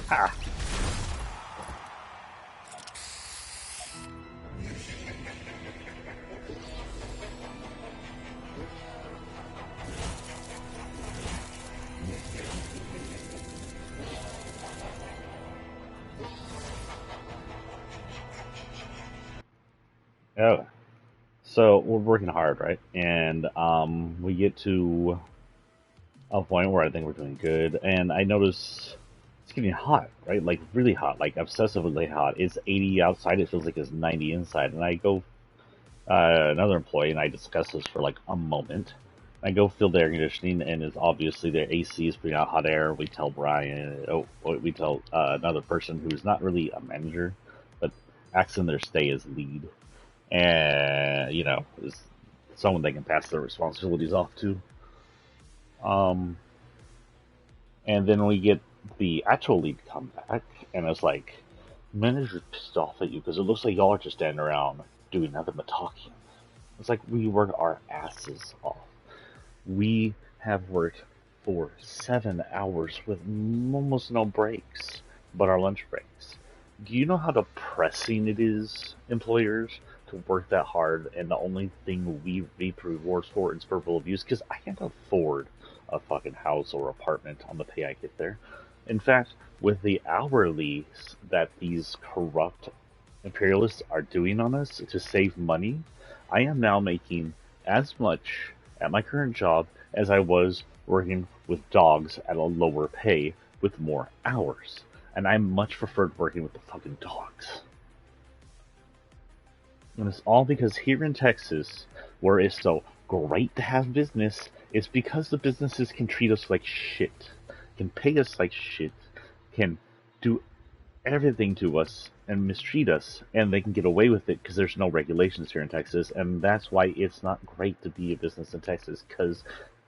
Speaker 1: Ha! Oh, so we're working hard, right? And we get to a point where I think we're doing good, and I notice it's getting hot, right? Like really hot, like obsessively hot. It's 80 outside. It feels like it's 90 inside. And I go another employee, and I discuss this for like a moment. I go fill the air conditioning, and it's obviously the AC is putting out hot air. We tell Brian, we tell another person who's not really a manager, but acts in their stay as lead, and is someone they can pass their responsibilities off to. Um, and then we get the actual lead come back, and it's like, manager's pissed off at you because it looks like y'all are just standing around doing nothing but talking. It's like we work our asses off. We have worked for 7 hours with almost no breaks, but our lunch breaks. Do you know how depressing it is, employers, to work that hard and the only thing we reap rewards for is verbal abuse? Because I can't afford a fucking house or apartment on the pay I get there. In fact, with the hourly that these corrupt imperialists are doing on us to save money, I am now making as much at my current job as I was working with dogs at a lower pay with more hours. And I much preferred working with the fucking dogs. And it's all because here in Texas, where it's so great to have business, it's because the businesses can treat us like shit, can pay us like shit, can do everything to us and mistreat us, and they can get away with it because there's no regulations here in Texas, and that's why it's not great to be a business in Texas, because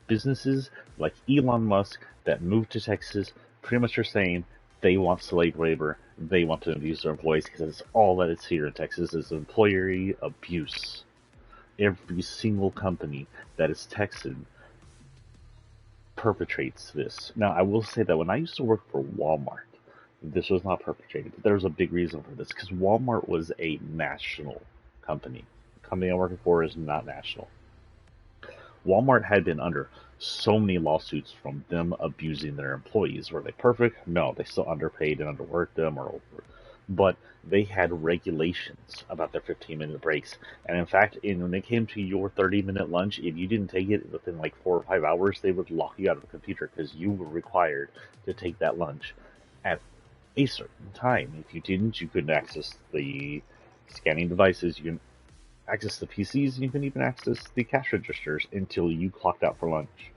Speaker 1: businesses like Elon Musk that moved to Texas pretty much are saying they want slave labor, they want to abuse their employees, because it's all that is here in Texas is employee abuse. Every single company that is Texan perpetrates this. Now, I will say that when I used to work for Walmart, this was not perpetrated, but there was a big reason for this, because Walmart was a national company. The company I'm working for is not national. Walmart had been under so many lawsuits from them abusing their employees. Were they perfect? No, they still underpaid and underworked them, but they had regulations about their 15-minute breaks. And in fact, when it came to your 30-minute lunch, if you didn't take it within like 4 or 5 hours, they would lock you out of the computer because you were required to take that lunch at a certain time. If you didn't, you couldn't access the scanning devices, you couldn't access the PCs, and you couldn't even access the cash registers until you clocked out for lunch.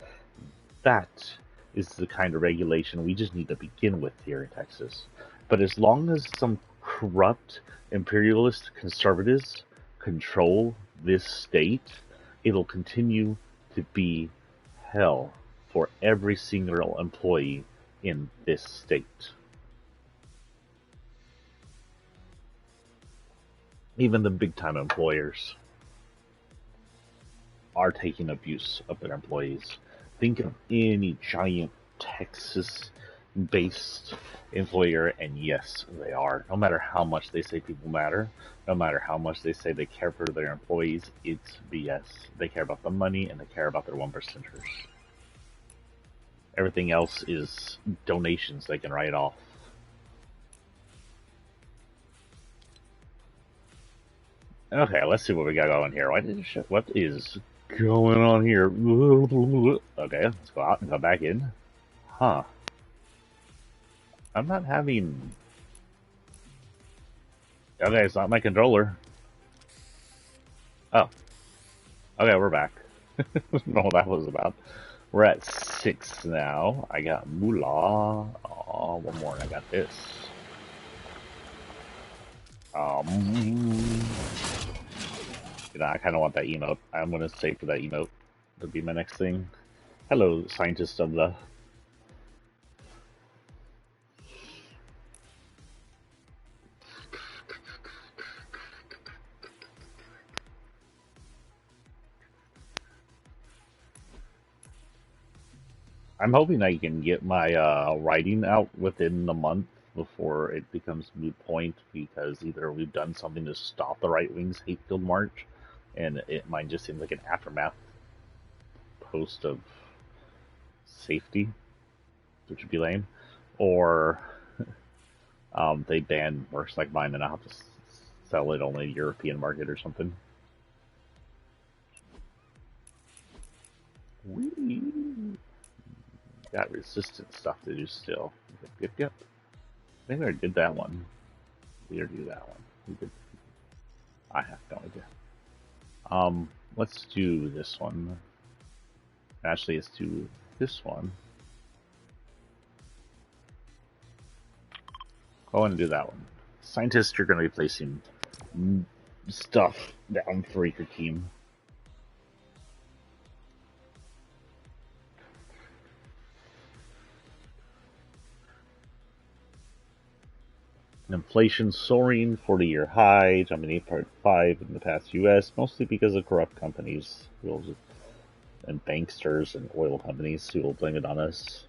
Speaker 1: That is the kind of regulation we just need to begin with here in Texas. But as long as some corrupt, imperialist conservatives control this state, it'll continue to be hell for every single employee in this state. Even the big-time employers are taking abuse of their employees. Think of any giant Texas-based employer, and yes, they are. No matter how much they say people matter, no matter how much they say they care for their employees, it's BS. They care about the money, and they care about their 1%ers. Everything else is donations they can write off. Okay, let's see what we got going here. What is going on here? Okay, let's go out and come back in. Huh. I'm not having... Okay, it's not my controller. Oh. Okay, we're back. I don't know what that was about. We're at 6 now. I got Moolah. Oh, one more and I got this. You know, I kind of want that emote. I'm going to save for that emote to be my next thing. Hello, scientist of the... I'm hoping I can get my writing out within the month before it becomes moot point, because either we've done something to stop the right wing's hate-filled march, and it might just seem like an aftermath post of safety, which would be lame, or they ban works like mine and I'll have to sell it on the European market or something. Whee! Got resistant stuff to do still. Yep. I think I did that one. We already did that one. We did. I have no idea. Let's do this one. Actually, let's do this one. Go ahead and do that one. Scientists, you're going to be placing stuff down for your team. Inflation soaring, 40-year high, jumping 8.5 in the past U.S., mostly because of corrupt companies and banksters and oil companies who will blame it on us.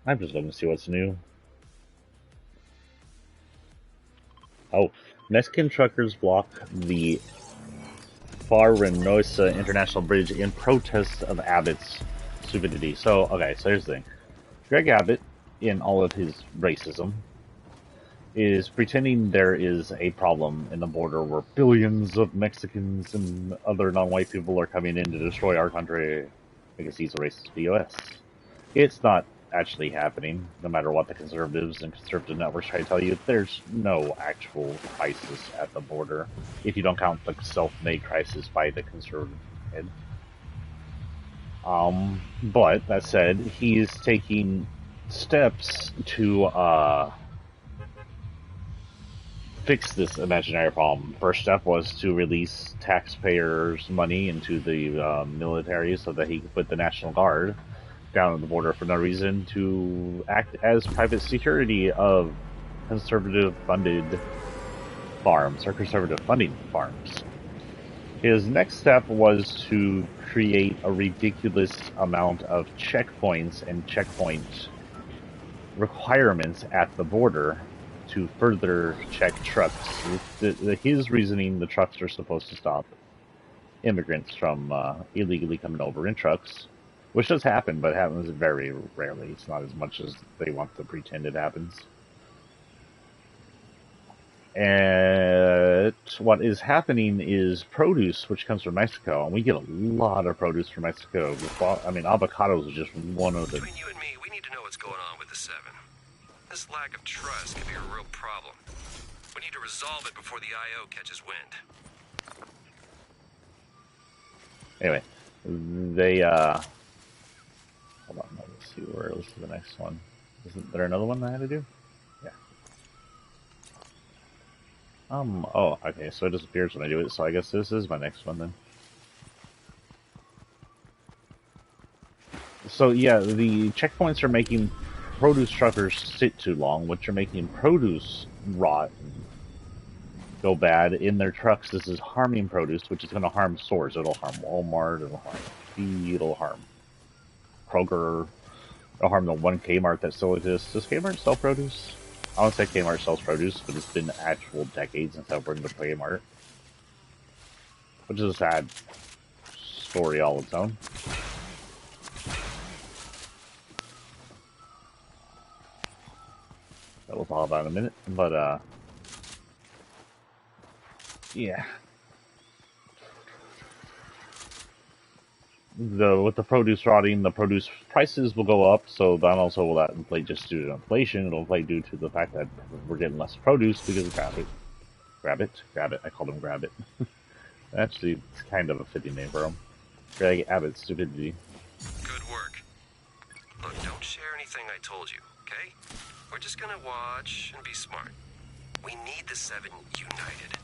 Speaker 1: I'm just looking to see what's new. Oh, Mexican truckers block the Far Reynosa International Bridge in protest of Abbott's stupidity. So here's the thing. Greg Abbott, in all of his racism, is pretending there is a problem in the border where billions of Mexicans and other non-white people are coming in to destroy our country because he's a racist POS. It's not actually happening, no matter what the conservatives and conservative networks try to tell you. There's no actual crisis at the border, if you don't count the self-made crisis by the conservative head. But that said, he is taking steps to fix this imaginary problem. First step was to release taxpayers' money into the military so that he could put the National Guard down at the border for no reason to act as private security of conservative-funded farms or conservative funding farms. His next step was to create a ridiculous amount of checkpoints and checkpoint requirements at the border to further check trucks. His reasoning, the trucks are supposed to stop immigrants from illegally coming over in trucks, which does happen, but happens very rarely. It's not as much as they want to pretend it happens. And what is happening is produce, which comes from Mexico, and we get a lot of produce from Mexico. I mean, avocados is just one of the...
Speaker 3: Between you and me, we need to know what's going on with the 7. This lack of trust could be a real problem. We need to resolve it before the IO catches wind.
Speaker 1: Anyway, they, hold on, let's see where was the next one. Isn't there another one I had to do? Yeah. Oh, okay, so it disappears when I do it, so I guess this is my next one then. So yeah, the checkpoints are making produce truckers sit too long, which are making produce rot and go bad in their trucks. This is harming produce, which is going to harm stores. It'll harm Walmart, it'll harm Feed, it'll harm Kroger, it'll harm the one Kmart that still exists. Does Kmart sell produce? I won't say Kmart sells produce, but it's been actual decades since I've worked with Kmart. Which is a sad story all its own. That we'll talk about in a minute, but yeah. With the produce rotting, the produce prices will go up, so that also will that inflate just due to inflation. It'll inflate due to the fact that we're getting less produce because of Grab it. I called him Grab It. Actually, it's kind of a fitting name for him. Greg Abbott's stupidity.
Speaker 3: Good work. Look, don't share anything I told you, okay? We're just gonna watch and be smart. We need the 7 united.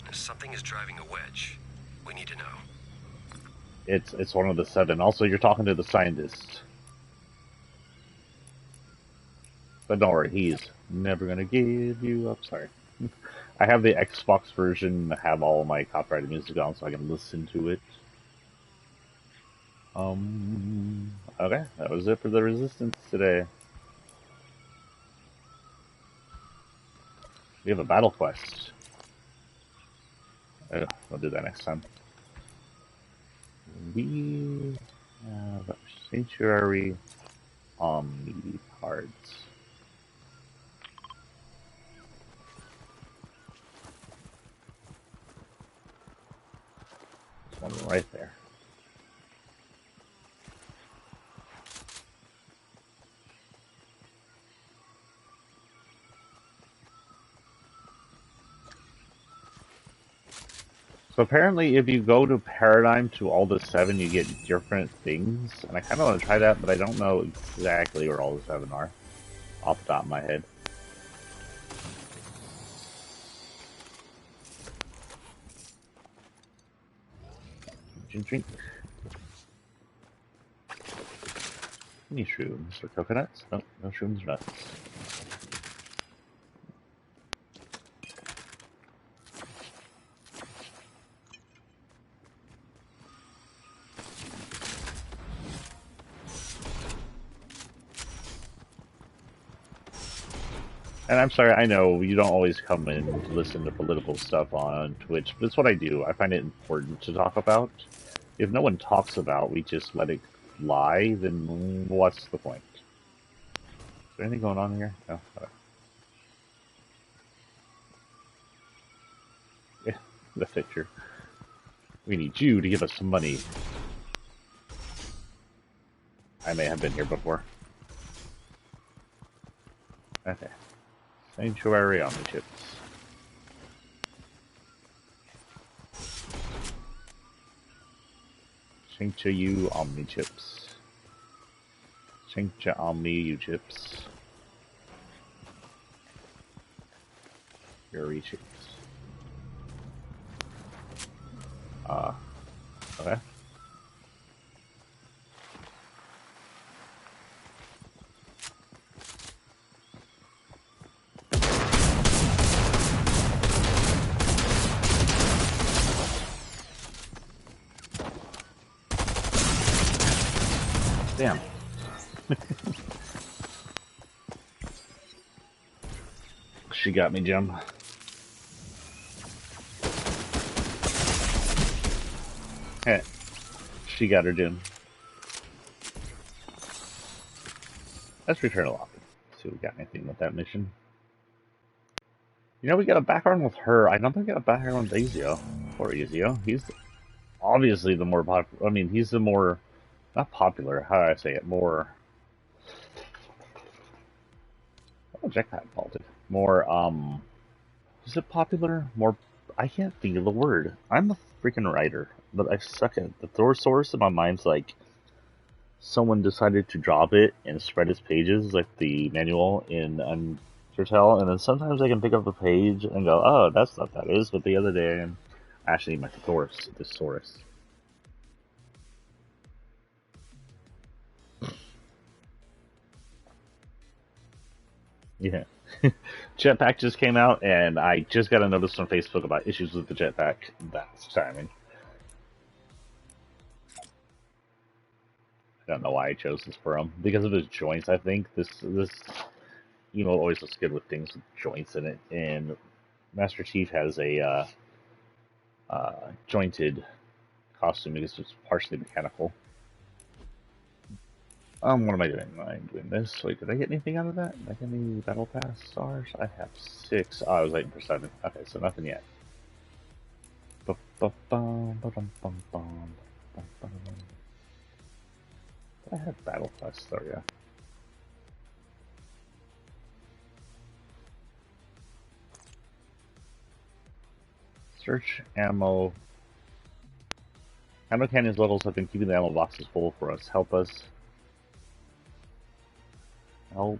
Speaker 3: If something is driving a wedge, we need to know.
Speaker 1: It's one of the 7. Also, you're talking to the scientist. But don't worry, he's never gonna give you up. Sorry. I have the Xbox version, have all of my copyrighted music on so I can listen to it. Okay, that was it for the Resistance today. We have a battle quest. We'll do that next time. We have Sanctuary Omni cards. There's one right there. So apparently if you go to Paradigm to all the 7, you get different things. And I kind of want to try that, but I don't know exactly where all the 7 are off the top of my head. Drink. Any shrooms or coconuts? No, no shrooms or nuts. And I'm sorry, I know you don't always come in to listen to political stuff on Twitch, but it's what I do. I find it important to talk about. If no one talks about, we just let it lie, then what's the point? Is there anything going on here? No? Yeah, the picture. We need you to give us some money. I may have been here before. Okay. Sanctuary Omni chips. Sanctuary Omni chips. Sanctuary Omni U chips. Fury chips. Okay. Damn. She got me, Jim. Hey, she got her, Jim. Let's return a lobby. See if we got anything with that mission. You know, we got a background with her. I don't think we got a background with Ezio. Poor Ezio. He's obviously the more popular. I mean, he's the more, not popular, how do I say it? More. Oh, Jetpack faulted. More, is it popular? More. I can't think of the word. I'm a freaking writer, but I suck at the thesaurus in my mind's like someone decided to drop it and spread its pages, like the manual in Undertale, and then sometimes I can pick up a page and go, oh, that's not that is, but the other day I'm actually my thesaurus. Yeah. Jetpack just came out, and I just got a notice on Facebook about issues with the jetpack. That's timing. I don't know why I chose this for him. Because of his joints, I think. This emo always looks good with things with joints in it, and Master Chief has a jointed costume because it's partially mechanical. What am I doing? I'm doing this. Wait, did I get anything out of that? Did I get any battle pass stars? I have 6. Oh, I was waiting for 7. Okay, so nothing yet. I have battle pass star, yeah. Search ammo. Ammo cannons levels have been keeping the ammo boxes full for us. Help us. Help.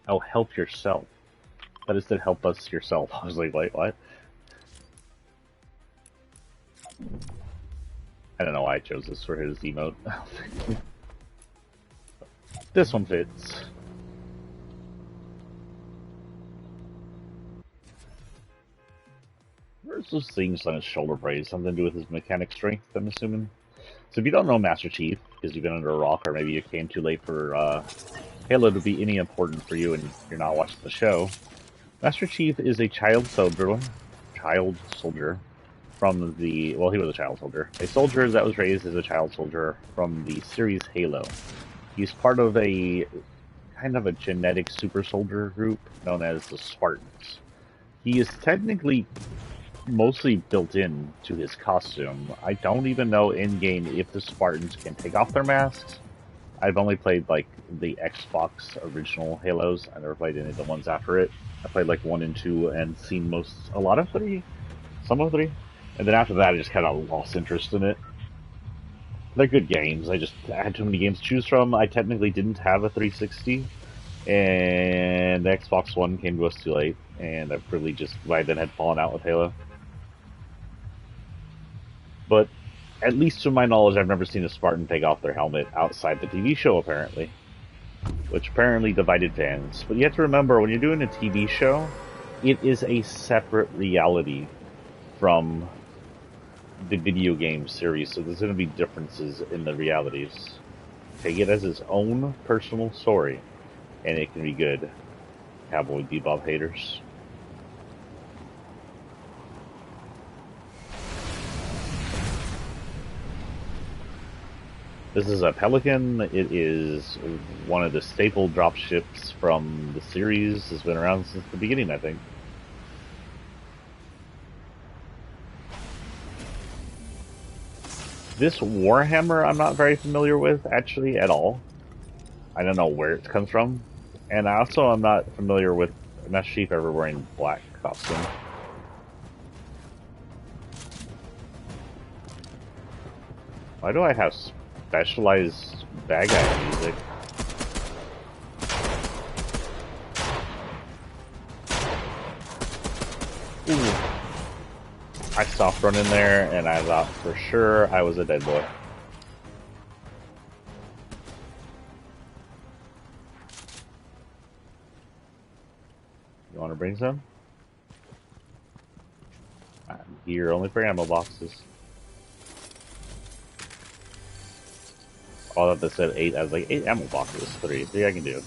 Speaker 1: Oh, help yourself. That is to help us yourself. I was like, wait, what? I don't know why I chose this for his emote. This one fits. Where's those things on his shoulder blades? Something to do with his mechanic strength, I'm assuming. So if you don't know Master Chief, because you've been under a rock, or maybe you came too late for Halo to be any important for you and you're not watching the show, Master Chief is a child soldier from the, well, he was a child soldier. A soldier that was raised as a child soldier from the series Halo. He's part of a kind of a genetic super soldier group known as the Spartans. He is technically mostly built in to his costume. I don't even know in game if the Spartans can take off their masks. I've only played like the Xbox original Halos. I never played any of the ones after it. I played like 1 and 2 and seen a lot of 3, some of 3, and then after that I just kind of lost interest in it. They're good games. I had too many games to choose from. I technically didn't have a 360, and the Xbox One came to us too late, and I really just by then had fallen out with Halo. But at least to my knowledge, I've never seen a Spartan take off their helmet outside the TV show, apparently. Which apparently divided fans. But you have to remember, when you're doing a TV show, it is a separate reality from the video game series, so there's going to be differences in the realities. Take it as its own personal story, and it can be good. Cowboy Bebop haters. This is a Pelican. It is one of the staple dropships from the series. It's been around since the beginning, I think. This Warhammer I'm not very familiar with, actually, at all. I don't know where it comes from. And also, I'm not familiar with Master Chief ever wearing black costume. Why do I have specialized bad guy music? Ooh. I soft run in there, and I thought for sure I was a dead boy. You want to bring some? I'm here only for ammo boxes. All that they said 8, I was like, 8 ammo boxes, 3 I can do.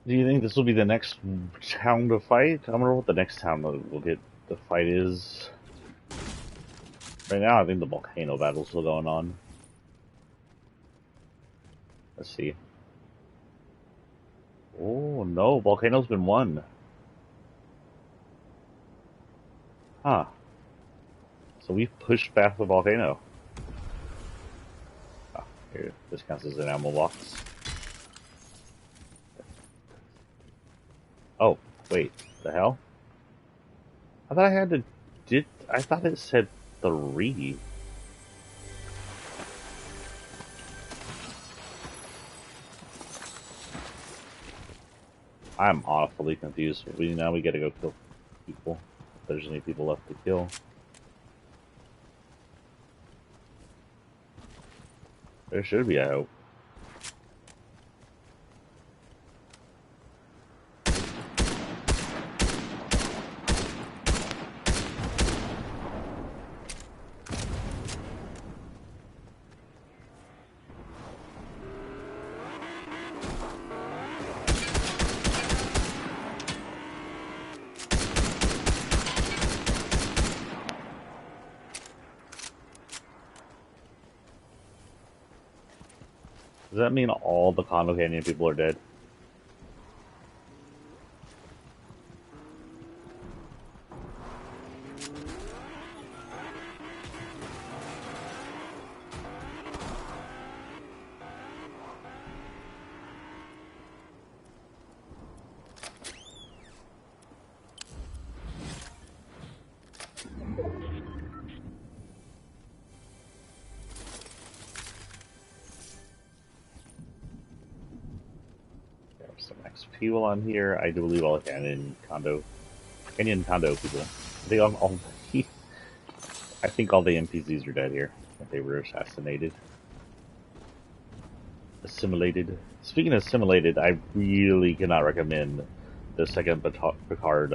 Speaker 1: Do you think this will be the next town to fight? I wonder what the next town we'll get the fight is. Right now, I think the volcano battle's still going on. Let's see. Oh no, volcano's been won. Huh. So we've pushed back the volcano. Oh, here, this counts as an ammo box. Oh, wait, the hell? I thought I had to. I thought it said 3. I'm awfully confused. Now we gotta go kill people. If there's any people left to kill. There should be, I hope. Does that mean all the Condo Canyon people are dead? Some XP while I'm here. I do believe all the Canyon Condo people. I think all the NPCs are dead here. They were assassinated. Assimilated. Speaking of assimilated, I really cannot recommend the second Picard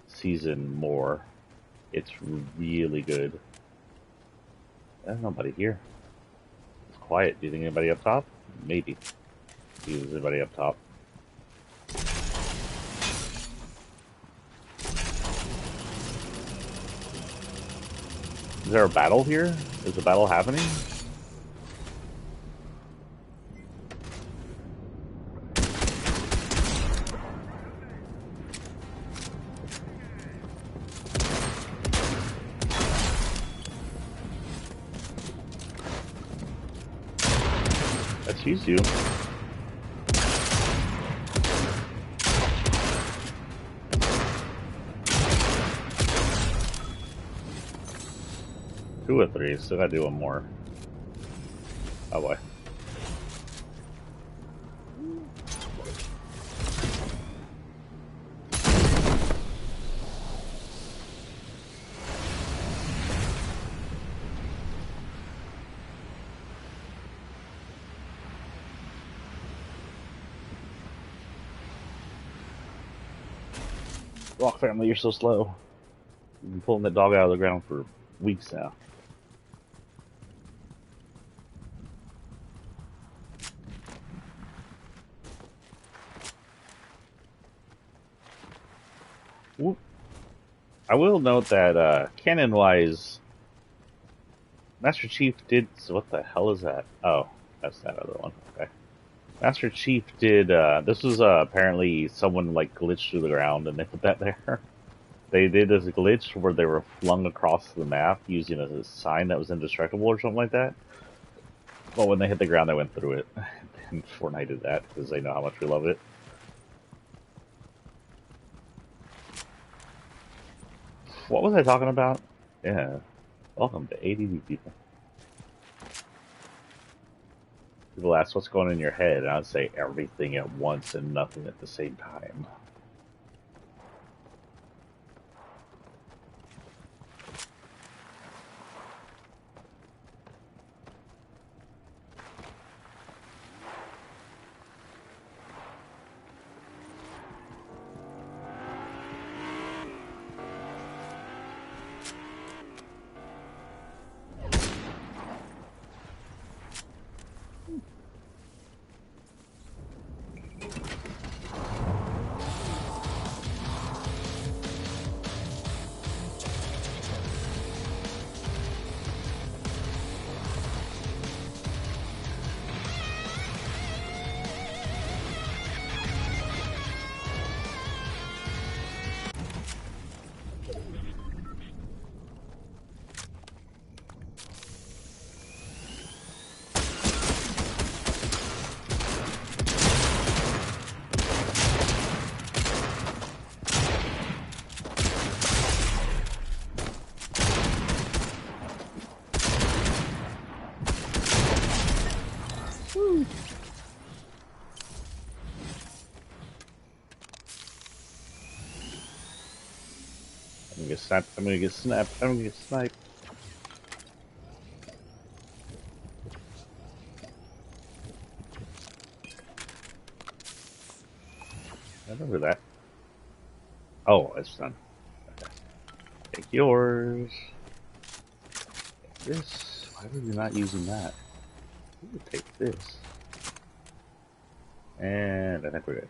Speaker 1: season more. It's really good. There's nobody here. It's quiet. Do you think anybody up top? Maybe. See if there's anybody up top. Is there a battle here? Is a battle happening? Let's use you. Two or three, still gotta do one more. Oh boy. Rock family, you're so slow. You've been pulling that dog out of the ground for weeks now. Whoop. I will note that canon-wise, Master Chief did. So what the hell is that? Oh, that's that other one. Okay. Master Chief did. This was apparently someone like glitched through the ground, and they put that there. They did this glitch where they were flung across the map using a sign that was indestructible or something like that. Well, when they hit the ground, they went through it. And Fortnite did that because they know how much we love it. What was I talking about? Yeah. Welcome to ADD people. People ask what's going on in your head, and I'd say everything at once and nothing at the same time. I'm gonna get sniped. I'm gonna get snapped. I'm gonna get sniped. I remember that. Oh, it's done. Okay. Take yours. Take this. Why were you not using that? You would take this. And I think we're good.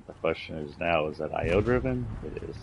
Speaker 1: The question is now, is that IO driven? It is.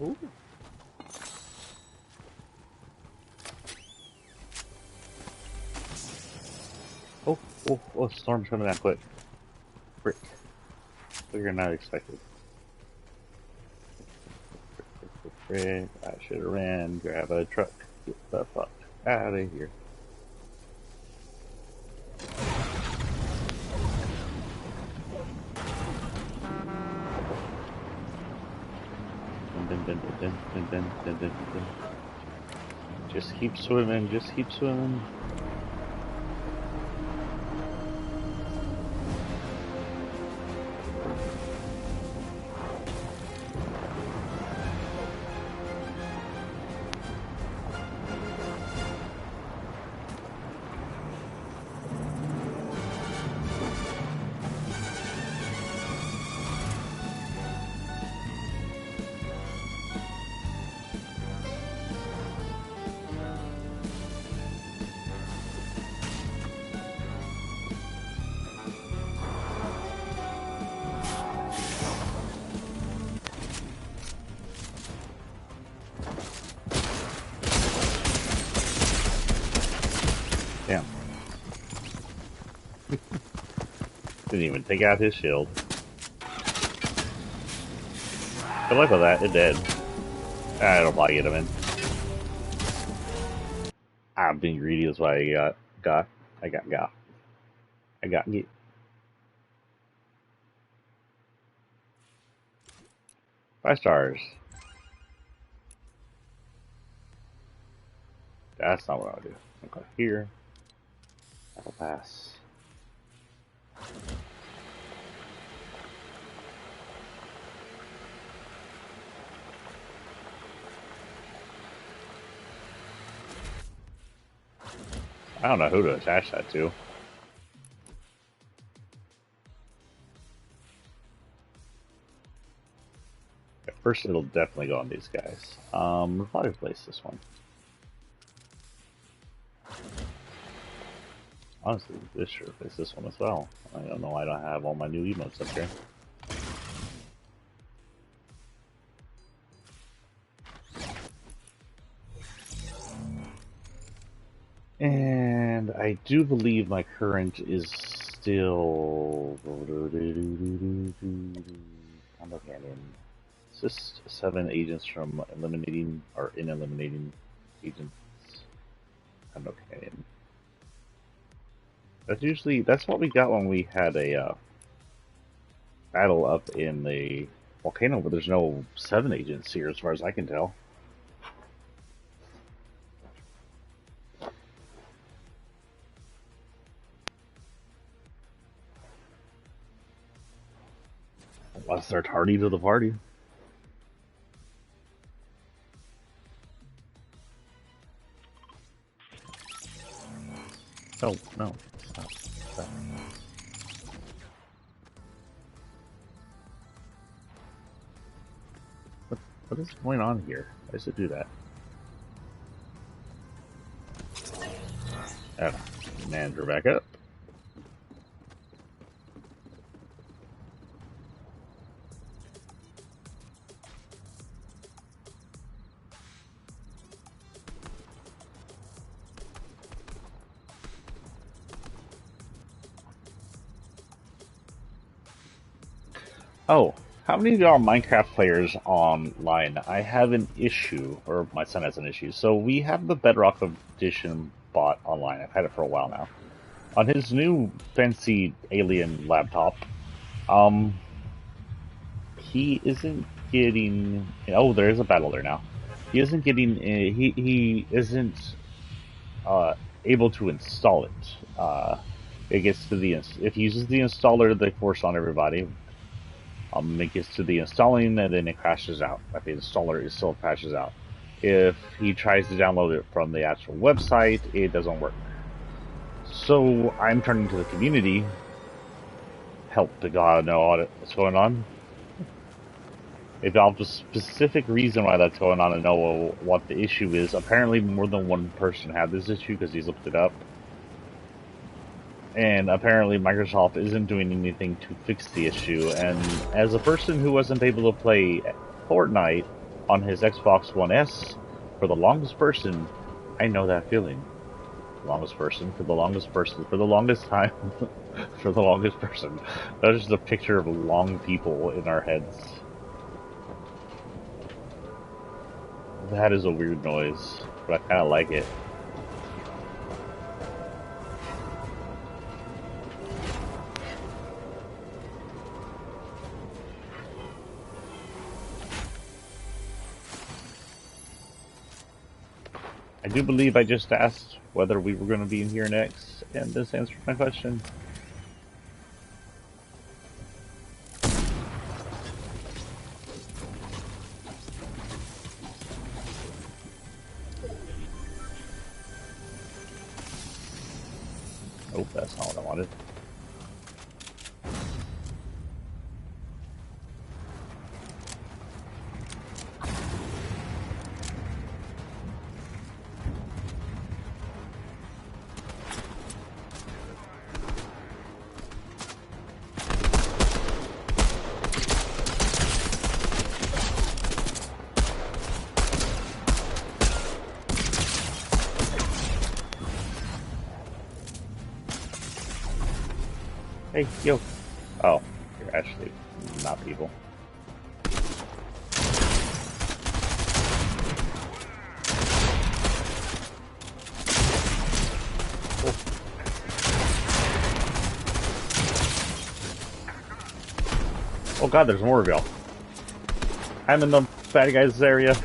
Speaker 1: Ooh. Oh, storm's coming down quick. Frick. Figure not expected. Frick. I should have ran, grab a truck, get the fuck out of here. Just keep swimming, just keep swimming. Didn't even take out his shield. Good luck with that. It did. I don't probably get him in. I'm being greedy. That's why I got. I got get. 5 stars. That's not what I'll do. I'll go here. That'll pass. I don't know who to attach that to. At first, it'll definitely go on these guys. We'll probably replace this one. Honestly, this should replace this one as well. I don't know why I don't have all my new emotes up here. And I do believe my current is still Combo Canyon. Assist 7 agents from eliminating or in eliminating agents. Combo Canyon. That's what we got when we had a battle up in the volcano, but there's no 7 agents here as far as I can tell. Unless they're tardy to the party. Oh, no. Stop. Stop. What is going on here? Why does it do that? And we're back up. Oh, how many of y'all are Minecraft players online? I have an issue, or my son has an issue. So we have the Bedrock Edition bot online. I've had it for a while now. On his new fancy alien laptop, he isn't getting. Oh, there is a battle there now. He isn't getting. He isn't able to install it. It gets to the if he uses the installer, they force on everybody. It gets to the installing and then it crashes out. Like the installer is still crashes out. If he tries to download it from the actual website, it doesn't work. So I'm turning to the community. Help the God know what's going on. If y'all have a specific reason why that's going on and know what the issue is, apparently more than one person had this issue because he's looked it up. And apparently Microsoft isn't doing anything to fix the issue, and as a person who wasn't able to play Fortnite on his Xbox One S, for the longest person, I know that feeling. Longest person, for the longest person, for the longest time, for the longest person. That's just a picture of long people in our heads. That is a weird noise, but I kinda like it. I do believe I just asked whether we were going to be in here next, and this answered my question. Oh, that's not what I wanted. Hey, yo. Oh, you're actually not people. Oh god, there's more of y'all. I'm in the bad guys area.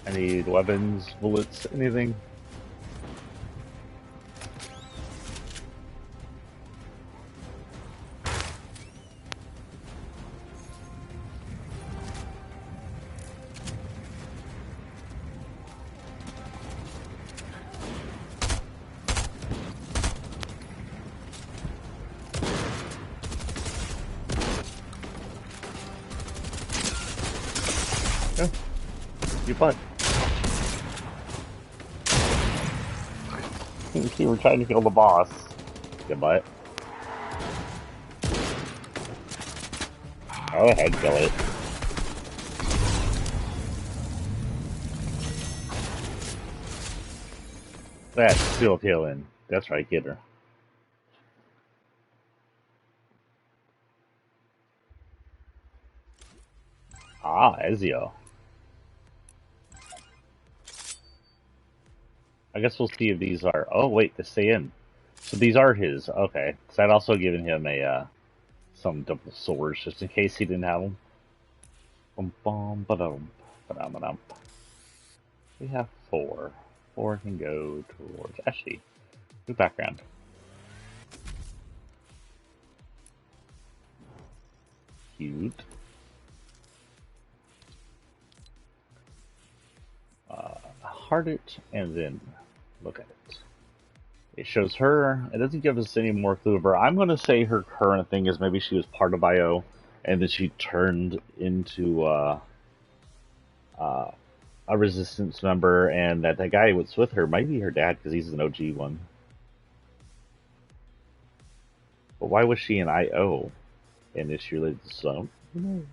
Speaker 1: I need weapons, bullets, anything. Yeah, you butt. You were trying to kill the boss. You butt. Go ahead, kill it. That's still killing. That's right, get her. Ah, Ezio. I guess we'll see if these are... Oh, wait, they stay in. So these are his. Okay. Because I'd also given him a, some double swords just in case he didn't have them. Bum, bum, ba-dum, ba-dum, ba-dum. We have 4. 4 can go towards... Actually, new background. Cute. Heart it, and then look at it. It shows her. It doesn't give us any more clue of her. I'm going to say her current thing is maybe she was part of IO, and then she turned into a resistance member, and that guy was with her might be her dad because he's an OG one. But why was she in IO? And is she related to some? Who knows?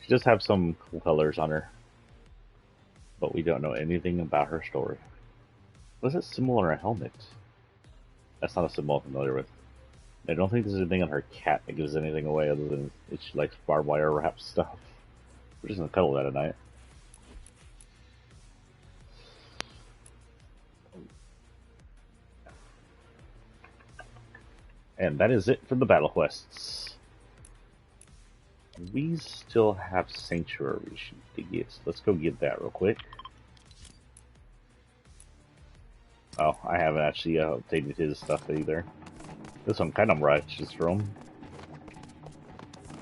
Speaker 1: She does have some cool colors on her, but we don't know anything about her story. Was it symbol on her helmet? That's not a symbol I'm familiar with. I don't think there's anything on her cat that gives anything away other than she likes barbed wire wrap stuff. We're just gonna cuddle that at night. And that is it for the battle quests. We still have Sanctuary to get. So let's go get that real quick. Oh, I haven't actually updated his stuff either. This one kind of rushes from.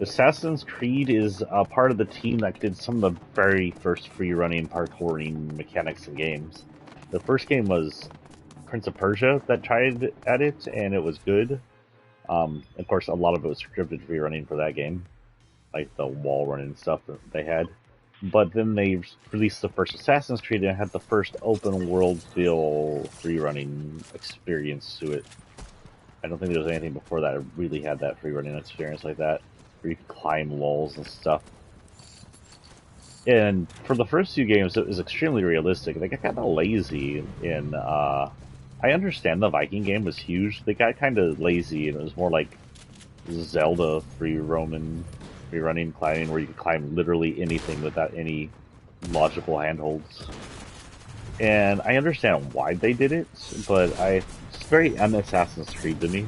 Speaker 1: Assassin's Creed is a part of the team that did some of the very first free-running parkouring mechanics in games. The first game was Prince of Persia that tried at it, and it was good. Of course, a lot of it was scripted free-running for that game, like the wall running stuff that they had. But then they released the first Assassin's Creed and it had the first open world feel free running experience to it. I don't think there was anything before that really had that free running experience like that, where you could climb walls and stuff. And for the first few games, it was extremely realistic. They got kind of lazy in. I understand the Viking game was huge. They got kind of lazy, and it was more like Zelda free running climbing, where you could climb literally anything without any logical handholds. And I understand why they did it, but it's very un-Assassin's Creed to me.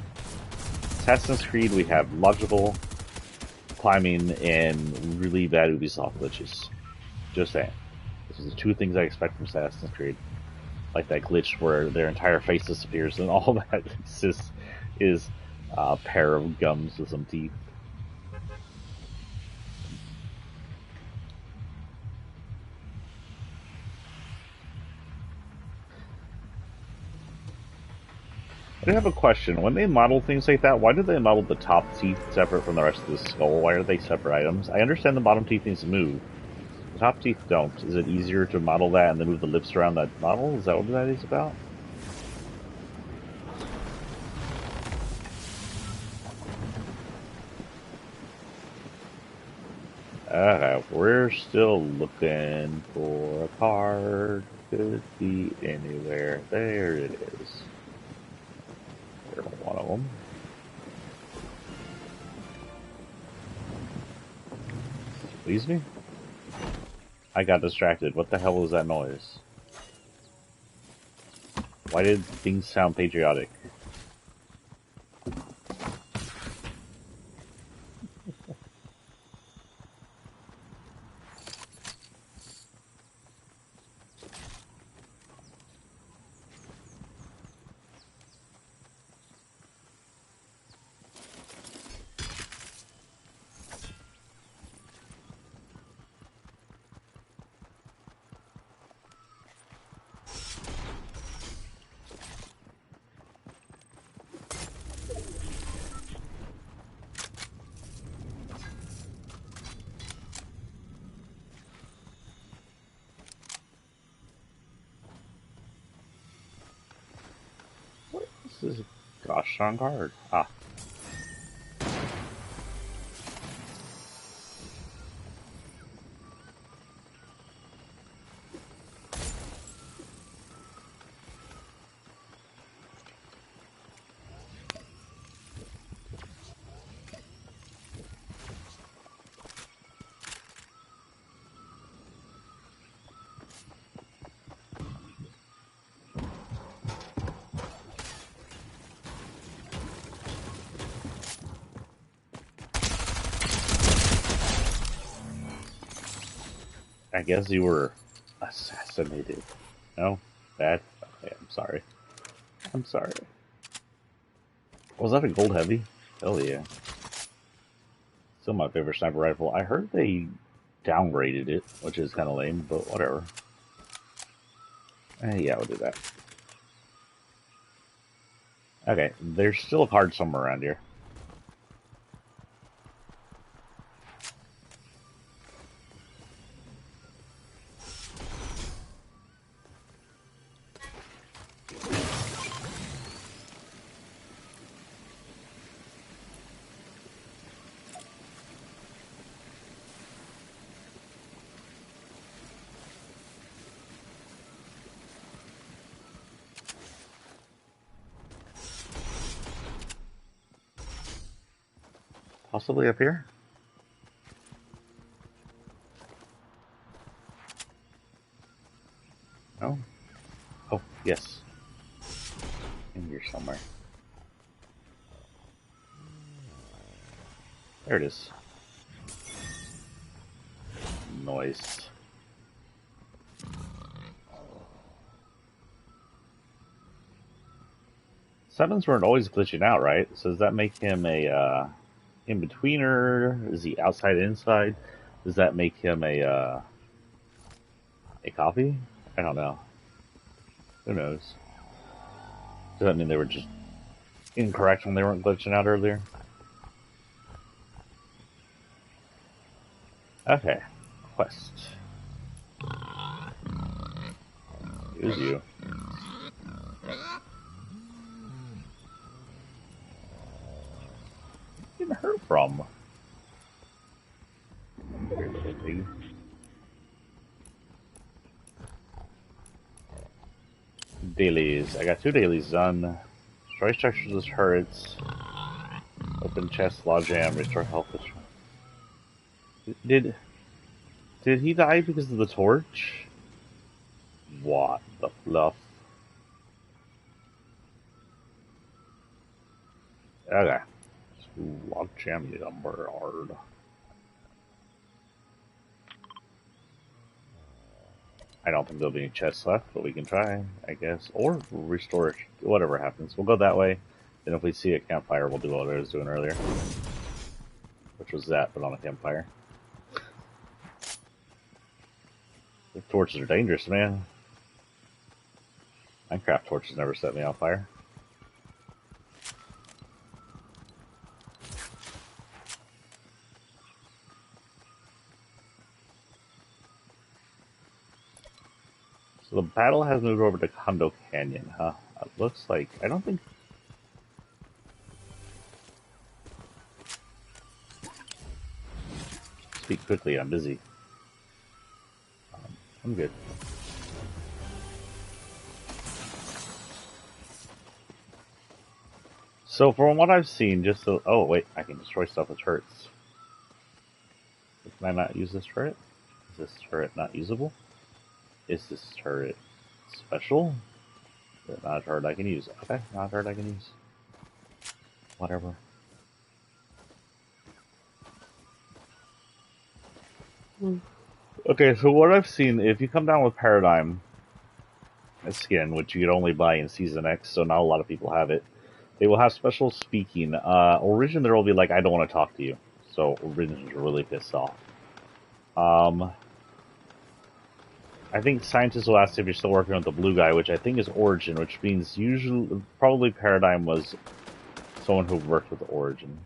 Speaker 1: Assassin's Creed, we have logical climbing and really bad Ubisoft glitches. Just saying. Those are the two things I expect from Assassin's Creed. Like that glitch where their entire face disappears and all that is a pair of gums with some teeth. I have a question. When they model things like that, why do they model the top teeth separate from the rest of the skull? Why are they separate items? I understand the bottom teeth needs to move. The top teeth don't. Is it easier to model that and then move the lips around that model? Is that what that is about? We're still looking for a card. Could be anywhere. There it is. There's one of them. Please me? I got distracted. What the hell was that noise? Why did things sound patriotic? This is a gosh darn card. Ah. I guess you were assassinated. No? Bad? Okay, I'm sorry. I'm sorry. Was that a gold heavy? Hell yeah. Still my favorite sniper rifle. I heard they downgraded it, which is kind of lame, but whatever. Yeah, we'll do that. Okay, there's still a card somewhere around here. Possibly up here? No? Oh, yes. In here somewhere. There it is. Noise. Sevens weren't always glitching out, right? So does that make him a in-betweener? Is he outside inside? Does that make him a copy? I don't know. Who knows? Does that mean they were just incorrect when they weren't glitching out earlier? Okay. Quest. Who's you? Getting hurt from? Little pig. Dailies. I got 2 dailies done. Destroy structures with turrets. Open chest, log jam, restore health. Did he die because of the torch? What the fluff? Okay. Log jam number hard. I don't think there'll be any chests left, but we can try, I guess. Or restore it. Whatever happens. We'll go that way. Then if we see a campfire, we'll do what I was doing earlier. Which was that, but on a campfire. The torches are dangerous, man. Minecraft torches never set me on fire. the battle has moved over to Kondo Canyon, huh? It looks like... I don't think... Speak quickly, I'm busy. I'm good. So from what I've seen, just so... Oh, wait, I can destroy stuff with turrets. Can I not use this turret? Is this turret not usable? Is this turret special? Is it not a turret I can use? Okay, not a turret I can use. Whatever. Okay, so what I've seen, if you come down with Paradigm skin, which you could only buy in Season X, so not a lot of people have it, they will have special speaking. Origin there will be like, I don't want to talk to you. So Origin's really pissed off. I think scientists will ask if you're still working with the blue guy, which I think is Origin, which means usually, probably Paradigm was someone who worked with Origin.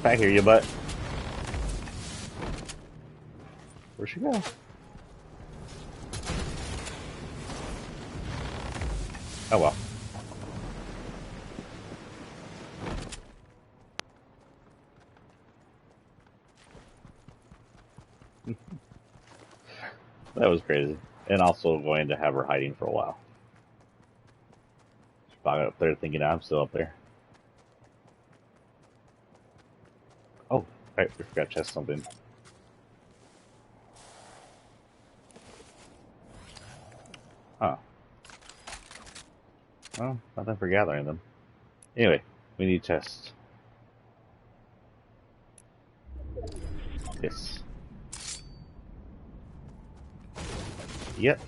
Speaker 1: I hear you, but where'd she go? Oh well. That was crazy. And also going to have her hiding for a while. She's probably up there thinking I'm still up there. Oh, right, we forgot to test something. Huh. Well, nothing for gathering them. Anyway, we need tests. This. Yep.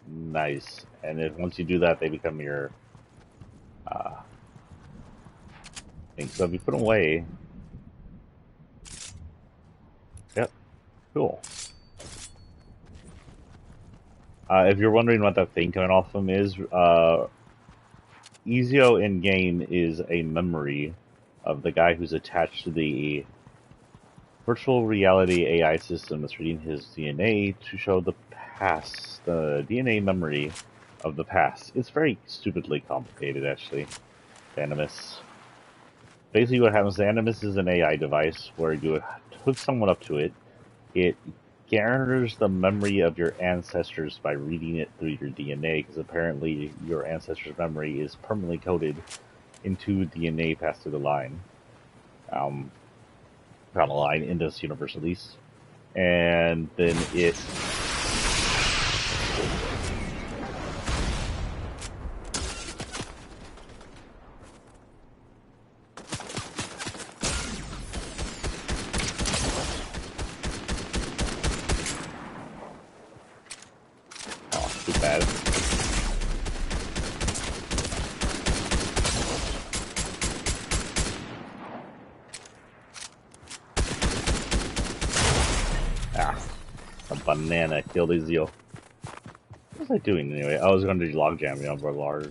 Speaker 1: Nice. And then once you do that, they become your thing. So if you put them away. Yep. Cool. If you're wondering what that thing coming off them is, Ezio in game is a memory of the guy who's attached to the virtual reality AI system that's reading his DNA to show the past, the DNA memory of the past. It's very stupidly complicated, actually. The Animus. Basically, what happens, the Animus is an AI device where you hook someone up to it. It gathers the memory of your ancestors by reading it through your DNA, because apparently your ancestors' memory is permanently coded into DNA passed through the line. Down the line in this universe, at least. And then it too bad. A banana killed Ezio. What was I doing anyway? I was going to do log jamming over log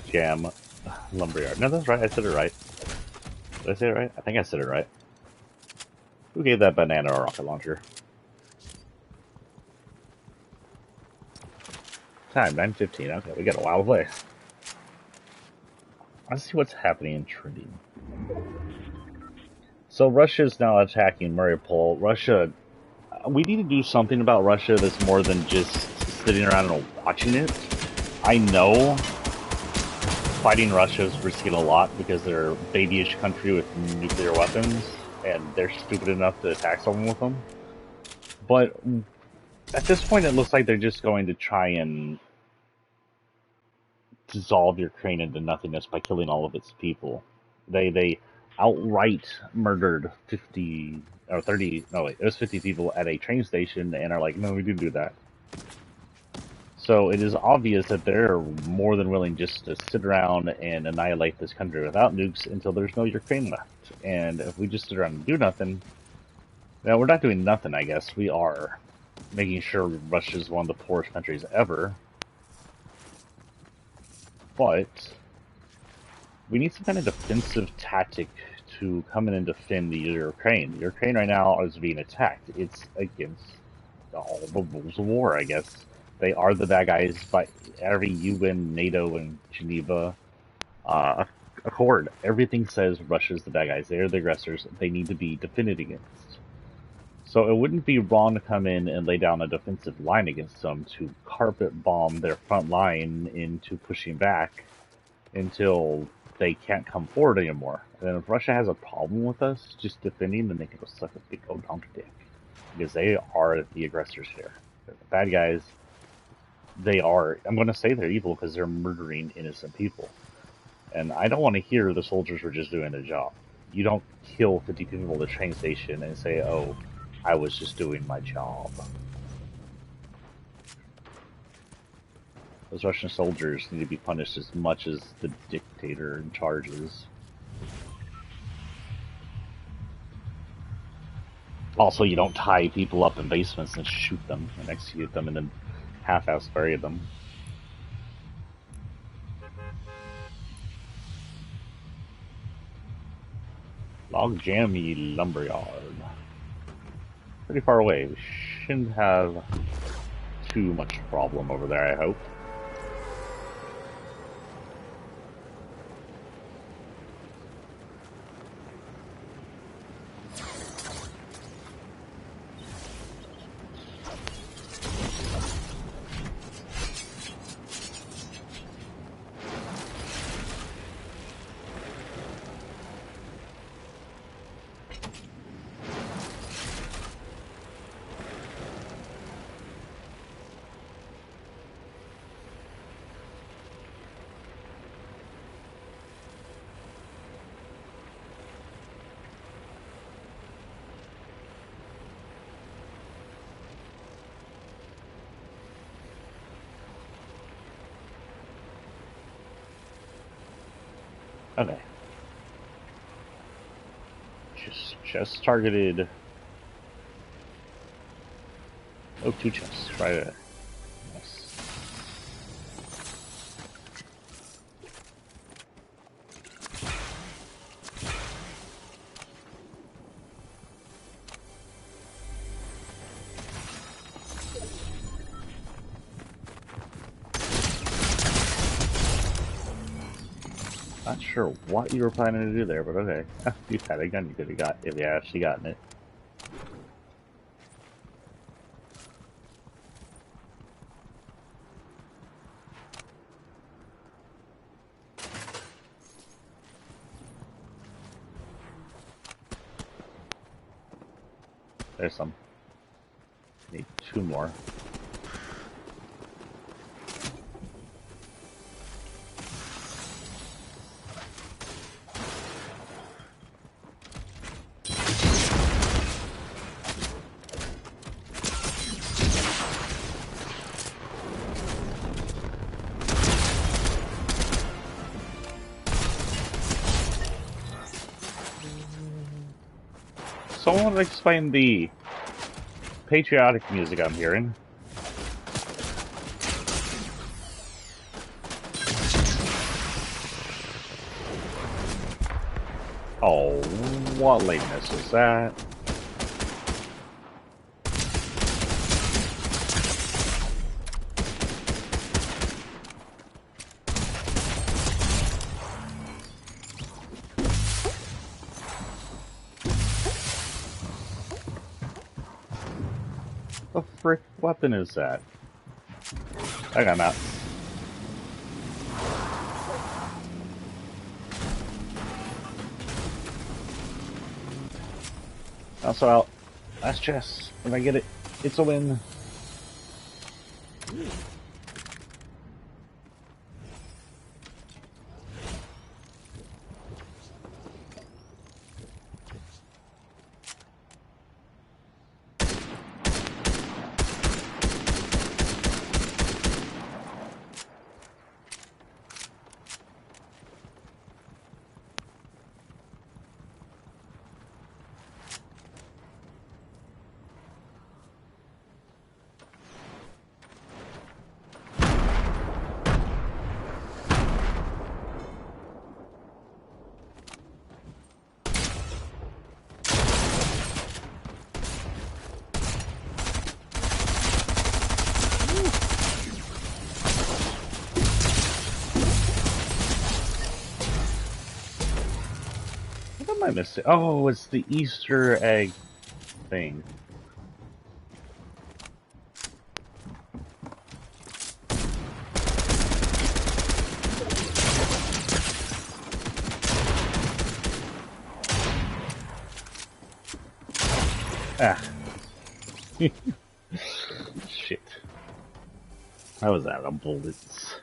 Speaker 1: jam lumberyard. No, that's right. I said it right. Did I say it right? I think I said it right. Who gave that banana a rocket launcher? Time 9:15. Okay, we got a while to play. Let's see what's happening in Trinity. So Russia's now attacking Mariupol. Russia. We need to do something about Russia that's more than just sitting around and watching it. I know fighting Russia is risking a lot because they're a babyish country with nuclear weapons, and they're stupid enough to attack someone with them. But at this point, it looks like they're just going to try and dissolve Ukraine into nothingness by killing all of its people. They outright murdered 50 or 30, no wait, it was 50 people at a train station and are like, no, we didn't do that. So it is obvious that they're more than willing just to sit around and annihilate this country without nukes until there's no Ukraine left. And if we just sit around and do nothing, now we're not doing nothing, I guess. We are making sure Russia's one of the poorest countries ever. But we need some kind of defensive tactic to come in and defend the Ukraine. Ukraine right now is being attacked. It's against all the rules of war, I guess. They are the bad guys by every UN, NATO, and Geneva accord. Everything says Russia's the bad guys. They're the aggressors. They need to be defended against. So it wouldn't be wrong to come in and lay down a defensive line against them to carpet bomb their front line into pushing back until they can't come forward anymore. And then if Russia has a problem with us just defending, then they can go suck a big old donkey dick. Because they are the aggressors here. They're the bad guys. They are, I'm going to say they're evil because they're murdering innocent people. And I don't want to hear the soldiers were just doing their job. You don't kill 50 people at the train station and say, oh, I was just doing my job. Those Russian soldiers need to be punished as much as the dictator in charge is. Also, you don't tie people up in basements and shoot them and execute them and then half-ass bury them. Log Jammy Lumberyard. Pretty far away. We shouldn't have too much problem over there, I hope. Okay. Just targeted. Oh, 2 chests. Right there. Nice. Not sure what you were planning to do there, but okay. You had a gun, you could have got if you actually gotten it. There's some. Need 2 more. Someone explain the patriotic music I'm hearing. Oh, what lateness is that? What the frick weapon is that? I got that. Also out. Last chest. If I get it, it's a win. am I missing? Oh, it's the Easter egg thing. Ah. Shit. I was out of bullets.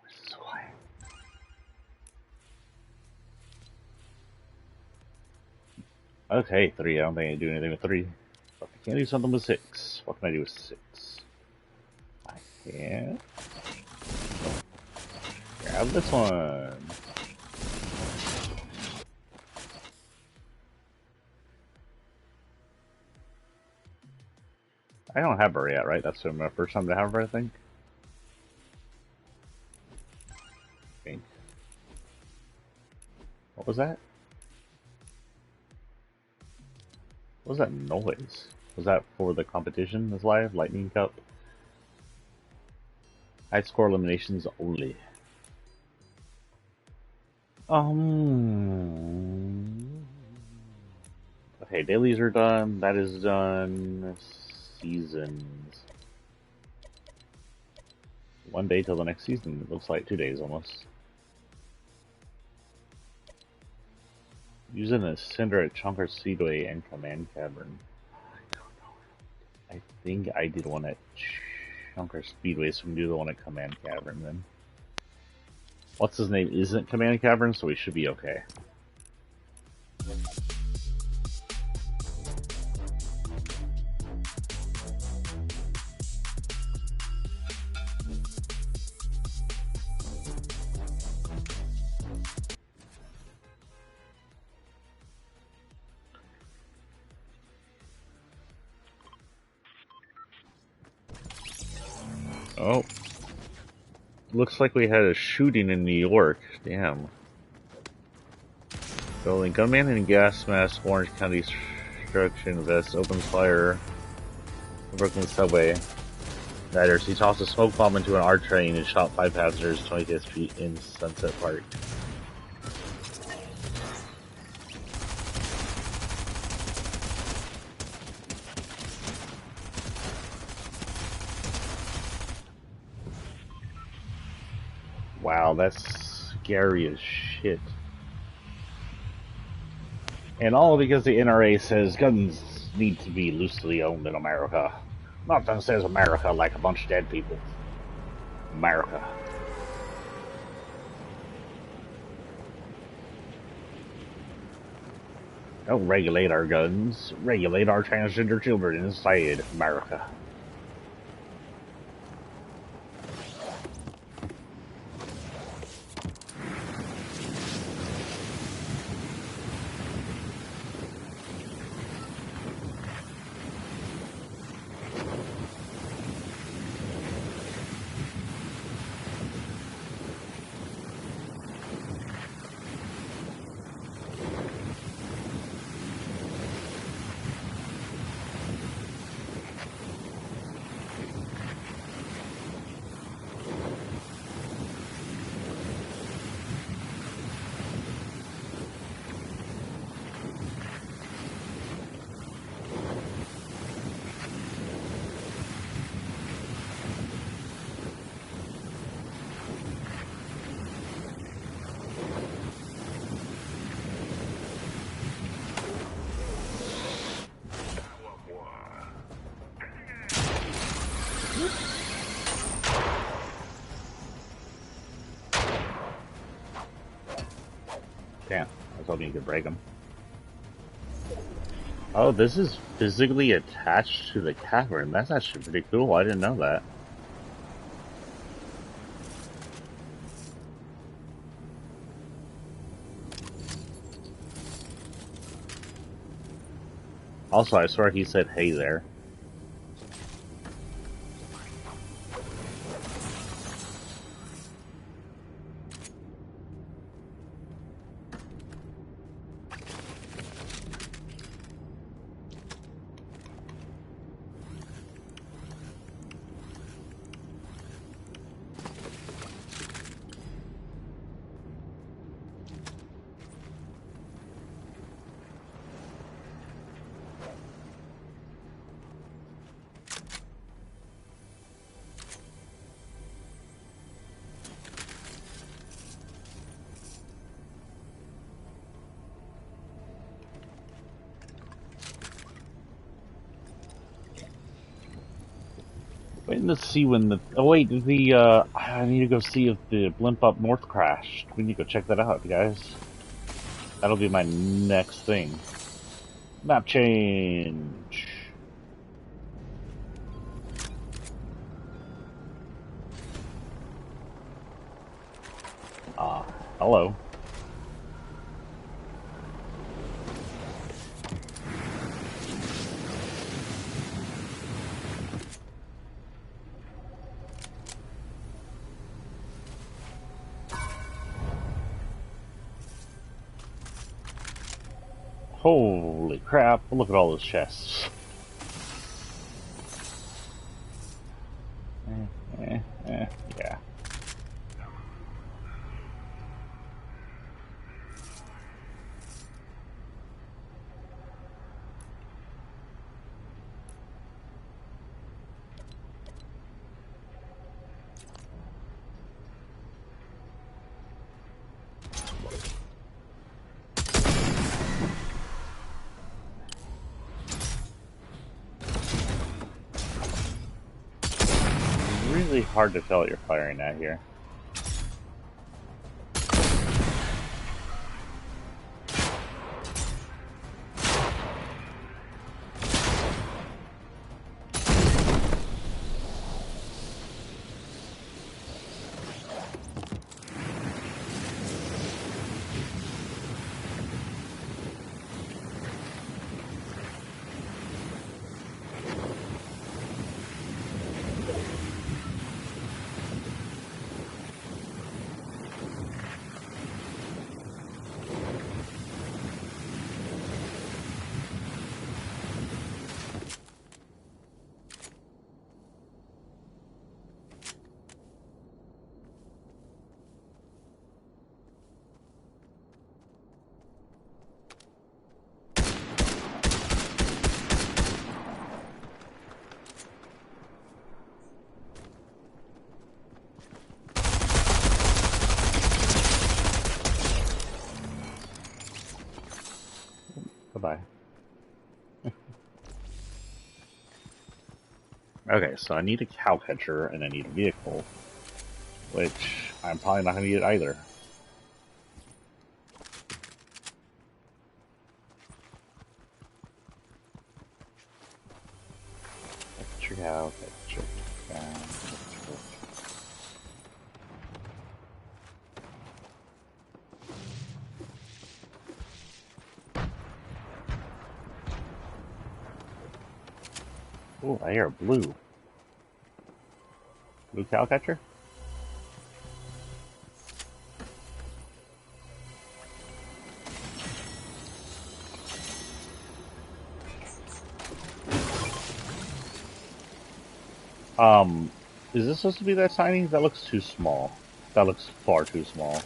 Speaker 1: This is why. Okay, 3. I don't think I can do anything with 3. But I can do something with 6. What can I do with 6? I can grab this one. I don't have her yet, right? That's my first time to have her, I think. Okay. What was that? What was that noise? Was that for the competition that's live? Lightning Cup? High score eliminations only. Okay, dailies are done. That is done. Seasons. 1 day till the next season. It looks like 2 days almost. Using a cinder at Chunker Speedway and Command Cavern. I don't know. I think I did one at Chunker Speedway, so we can do the one at Command Cavern then. What's his name isn't Command Cavern, so we should be okay. Oh. Looks like we had a shooting in New York. Damn. Building gunman in gas mask, Orange County construction vest, opens fire. Brooklyn subway. Matters. He tossed a smoke bomb into an R train and shot 5 passengers 25th Street in Sunset Park. Wow, that's scary as shit. And all because the NRA says guns need to be loosely owned in America. Nothing says America like a bunch of dead people. America. Don't regulate our guns. Regulate our transgender children inside America. Damn, I was hoping you could break them. Oh, this is physically attached to the cavern. That's actually pretty cool. I didn't know that. Also, I swear he said hey there. Waiting to see when the. Oh wait, the. I need to go see if the blimp up north crashed. We need to go check that out, guys. That'll be my next thing. Map change. Ah, hello. Holy crap, look at all those chests. Yeah. Really hard to tell what you're firing at here. Bye-bye. Okay, so I need a cow catcher and I need a vehicle, which I'm probably not going to get either. Cow catcher. Oh, I hear a blue. Blue cow catcher? Is this supposed to be that tiny? That looks too small. That looks far too small.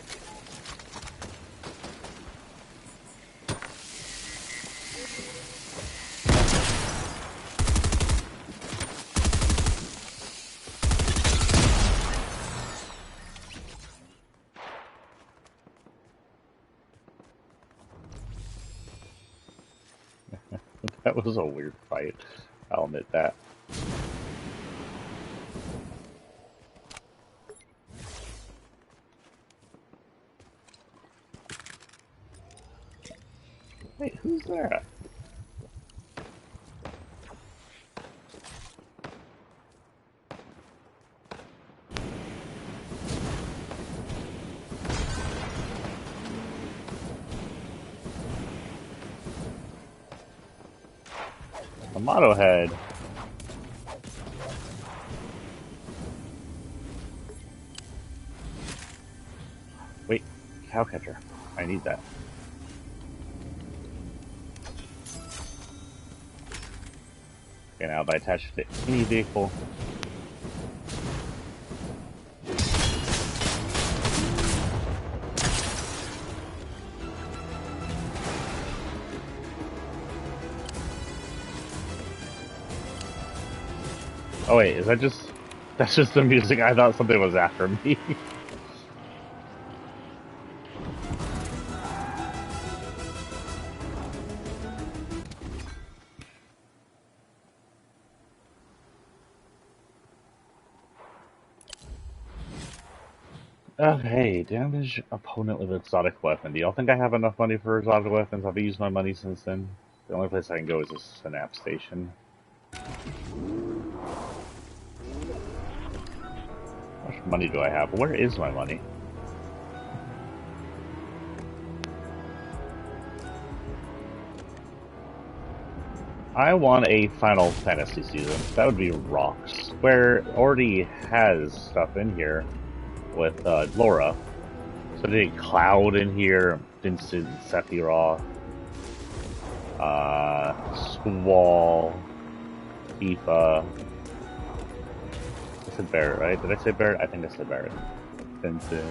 Speaker 1: That was a weird fight. I'll admit that. Wait, who's that? A motto head. Wait, cow catcher. I need that. Okay, now if I attach it to any vehicle. Oh wait, is that just... That's just the music. I thought something was after me. Okay, damage opponent with exotic weapon. Do y'all think I have enough money for exotic weapons? I've used my money since then. The only place I can go is a synapse station. How much money do I have? Where is my money? I want a Final Fantasy season. That would be rocks. Square already has stuff in here with Laura. So they did Cloud in here, Vincent, Sephiroth, Squall, Tifa. I said Barrett, right? Did I say Barrett? I think I said Barrett. Vincent,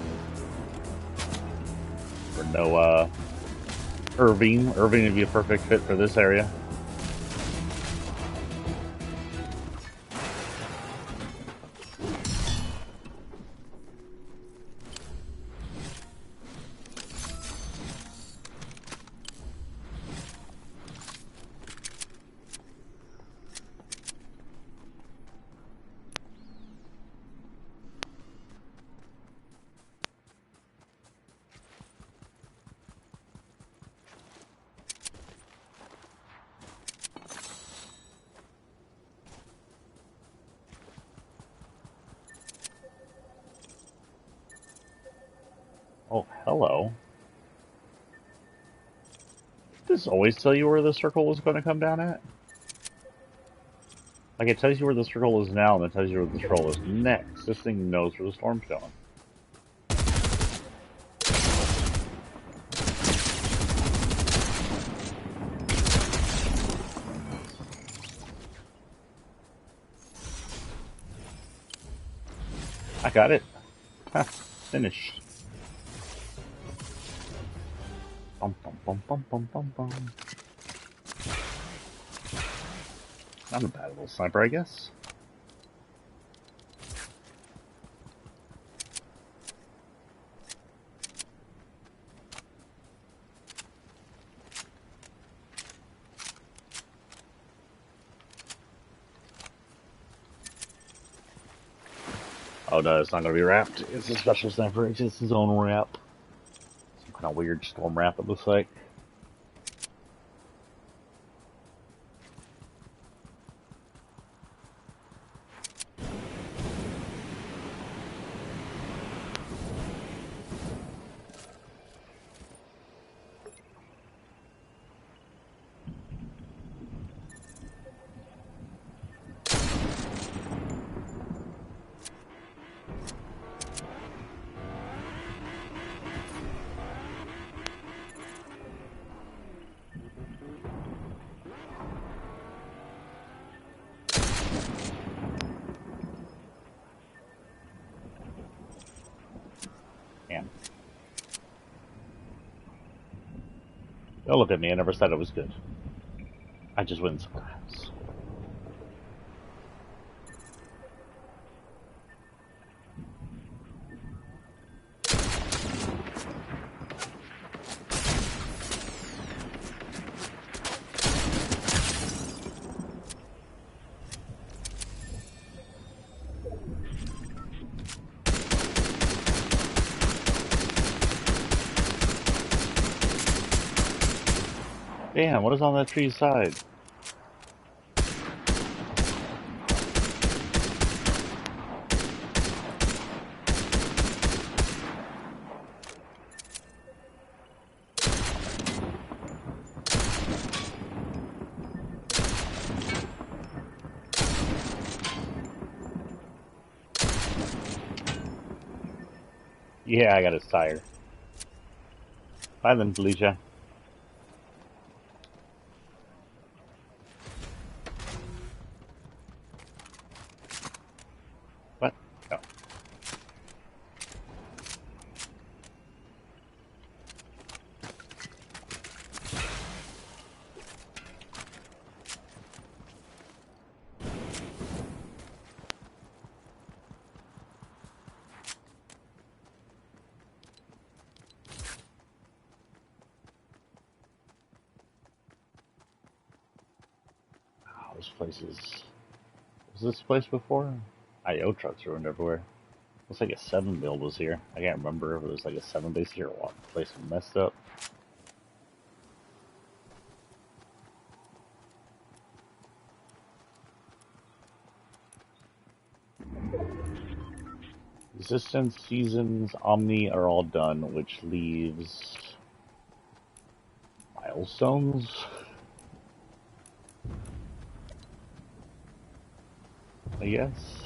Speaker 1: Renoa, Irving. Irving would be a perfect fit for this area. Oh, hello. Does this always tell you where the circle is going to come down at? Like, it tells you where the circle is now, and it tells you where the scroll is next. This thing knows where the storm's going. I got it. Ha, finished. Bum, bum, bum, bum, bum, bum, bum. Not a bad little sniper, I guess. Oh no, it's not going to be wrapped. It's a special sniper. It's just his own wrap. Some kind of weird storm wrap, it looks like. Man. Don't look at me. I never said it was good. I just win sometimes. Damn, what is on that tree's side? Yeah, I got his tire. Bye then, Felicia. What? No. Oh, this place is... Was this place before? IO trucks ruined everywhere. Looks like a 7 build was here. I can't remember if it was like a 7 base here or what. The place was messed up. Resistance, Seasons, Omni are all done, which leaves Milestones. I guess.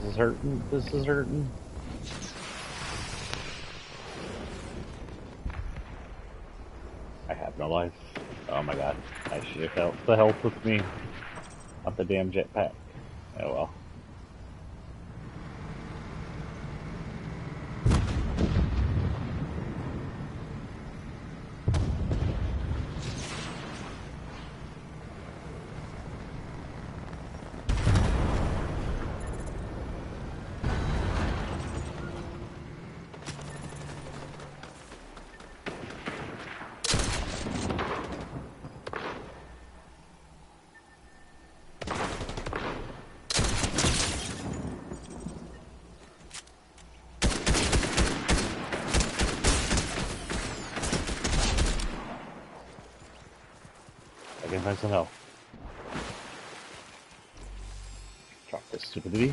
Speaker 1: This is hurting. This is hurting. I have no life. Oh my god. I should have felt the help with me. Not the damn jetpack. Oh well. I can find some help. Drop this stupidity.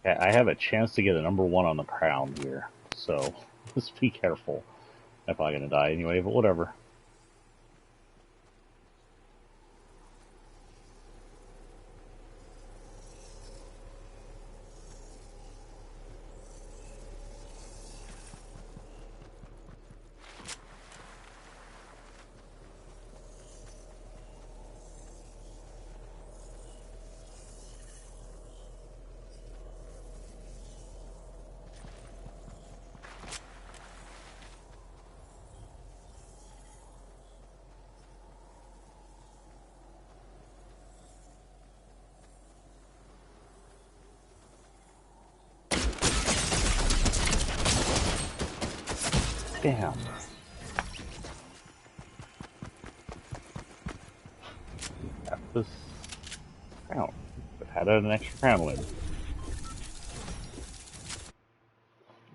Speaker 1: Okay, I have a chance to get a #1 on the crown here, so let's be careful. I'm probably gonna die anyway, but whatever. Damn. Got this crown. But had an extra crown win.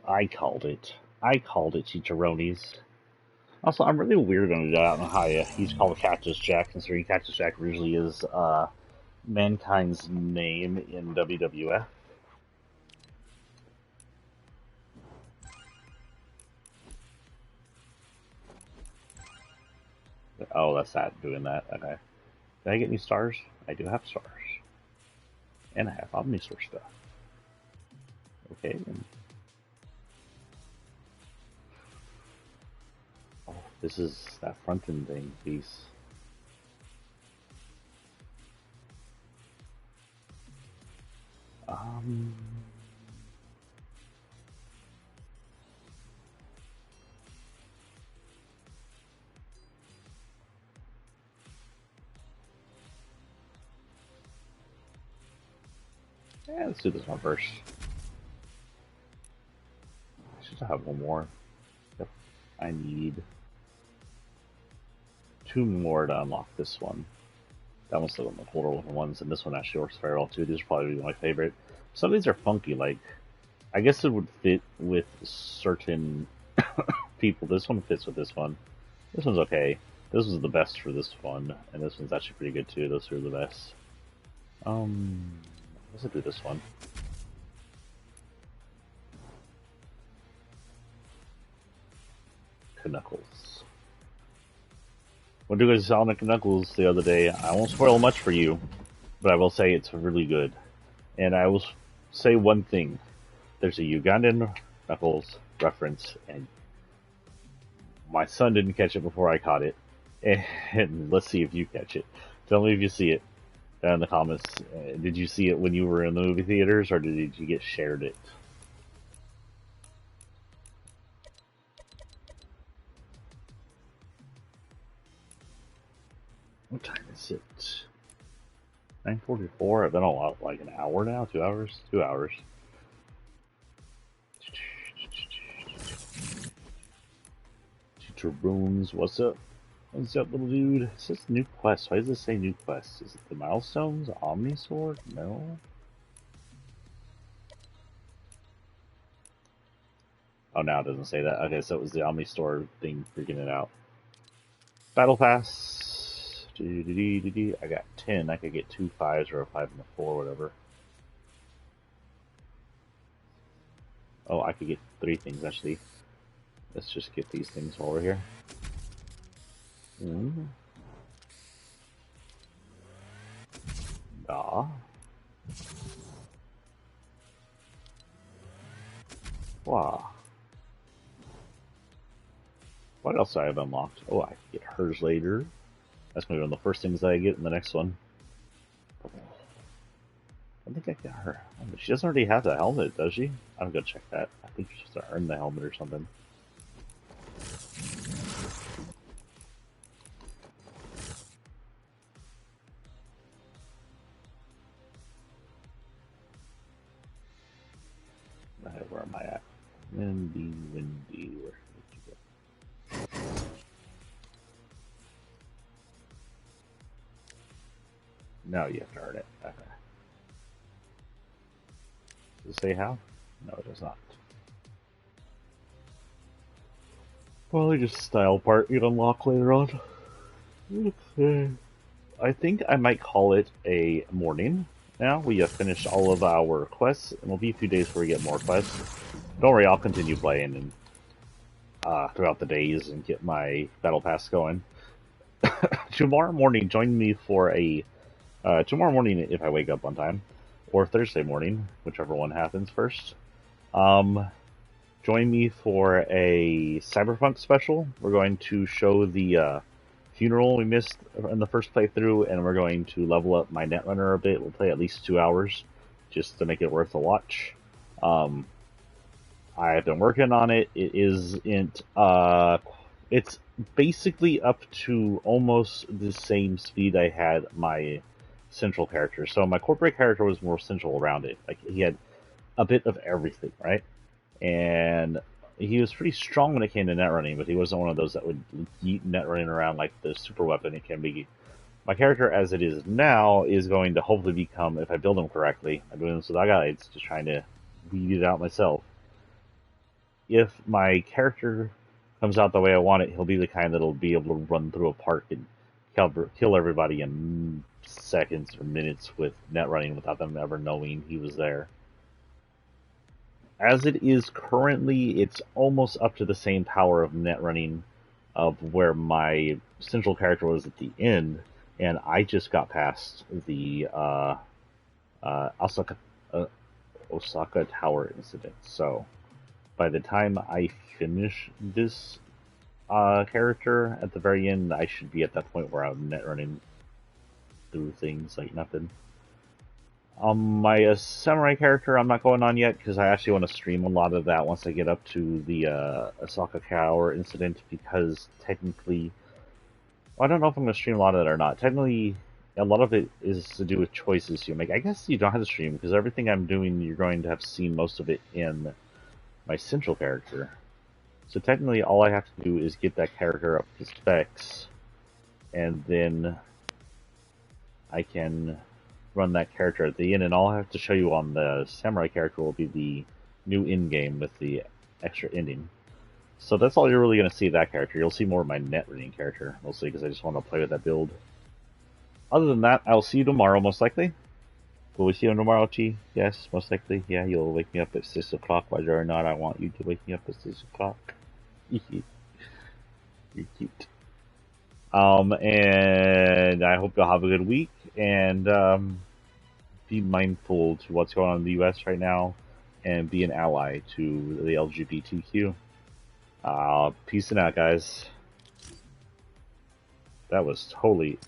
Speaker 1: I called it. I called it, Chicharrones. Also, I'm really weird on it. I don't know how he's called Cactus Jack, considering Cactus Jack originally is Mankind's name in WWF. Oh, that's that, doing that. Okay. Did I get any stars? I do have stars. And I have Omnisource stuff. Okay. Oh, this is that front end thing, piece. Yeah, let's do this one first. I should have one more. Yep. I need 2 more to unlock this one. That one's still in the colder looking ones, and this one actually works very well too. These are probably my favorite. Some of these are funky, like, I guess it would fit with certain people. This one fits with this one. This one's okay. This was the best for this one, and this one's actually pretty good too. Those two are the best. Let's do this one. Knuckles. When doing Sonic Knuckles the other day, I won't spoil much for you, but I will say it's really good. And I will say one thing. There's a Ugandan Knuckles reference, and my son didn't catch it before I caught it. And let's see if you catch it. Tell me if you see it down in the comments. Did you see it when you were in the movie theaters, or did you get shared it? What time is it? 9:44. I've been on what, like an hour now? 2 hours? 2 hours. Teacher Bones, what's up? What's up, little dude? It says new quest. Why does it say new quest? Is it the milestones? Omni Sword? No. Oh, now it doesn't say that. Okay, so it was the Omni Sword thing freaking it out. Battle Pass. I got 10. I could get 2 5s or a 5 and a 4, whatever. Oh, I could get 3 things actually. Let's just get these things while we're here. Ah. Wow. What else do I have unlocked? Oh, I can get hers later. That's going to be one of the first things that I get in the next one. I think I got her. She doesn't already have the helmet, does she? I'm going to check that. I think she's supposed to earn the helmet or something. Where am I at? Windy, where did you go? No, you have to earn it. Okay. Does it say how? No, it does not. Probably just style part you'd unlock later on. Okay. I think I might call it a morning. Now we have finished all of our quests, and it'll be a few days before we get more quests. Don't worry, I'll continue playing and throughout the days and get my battle pass going. Tomorrow morning, join me for a tomorrow morning if I wake up on time, or Thursday morning, whichever one happens first. Join me for a Cyberpunk special. We're going to show the funeral we missed in the first playthrough, and we're going to level up my Netrunner a bit. We'll play at least 2 hours just to make it worth a watch. I've been working on it. It isn't. It's basically up to almost the same speed I had my central character. So my corporate character was more central around it. Like he had a bit of everything, right? And he was pretty strong when it came to net running, but he wasn't one of those that would yeet net running around like the super weapon it can be. My character, as it is now, is going to hopefully become, if I build him correctly, I'm doing this with guides, just trying to weed it out myself. If my character comes out the way I want it, he'll be the kind that'll be able to run through a park and kill everybody in seconds or minutes with net running without them ever knowing he was there. As it is currently, it's almost up to the same power of net running of where my central character was at the end, and I just got past the Osaka Tower incident. So by the time I finish this character at the very end, I should be at that point where I'm net running through things like nothing. My samurai character I'm not going on yet because I actually want to stream a lot of that once I get up to the Osaka Tower incident, because technically, well, I don't know if I'm going to stream a lot of that or not. Technically, a lot of it is to do with choices you make. I guess you don't have to stream because everything I'm doing, you're going to have seen most of it in my central character. So technically, all I have to do is get that character up to specs, and then I can run that character at the end. And all I have to show you on the samurai character will be the new end game with the extra ending. So that's all you're really going to see of that character. You'll see more of my net reading character, mostly because I just want to play with that build. Other than that, I'll see you tomorrow, most likely. Will we see you tomorrow, Chi? Yes, most likely. Yeah, you'll wake me up at 6 o'clock, whether or not I want you to wake me up at 6 o'clock. You're cute. And I hope you'll have a good week, and be mindful to what's going on in the U.S. right now, and be an ally to the LGBTQ. Peace and out, guys. That was totally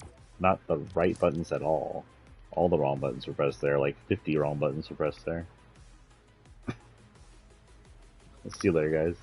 Speaker 1: not the right buttons at all. All the wrong buttons were pressed there. Like 50 wrong buttons were pressed there. See you later, guys.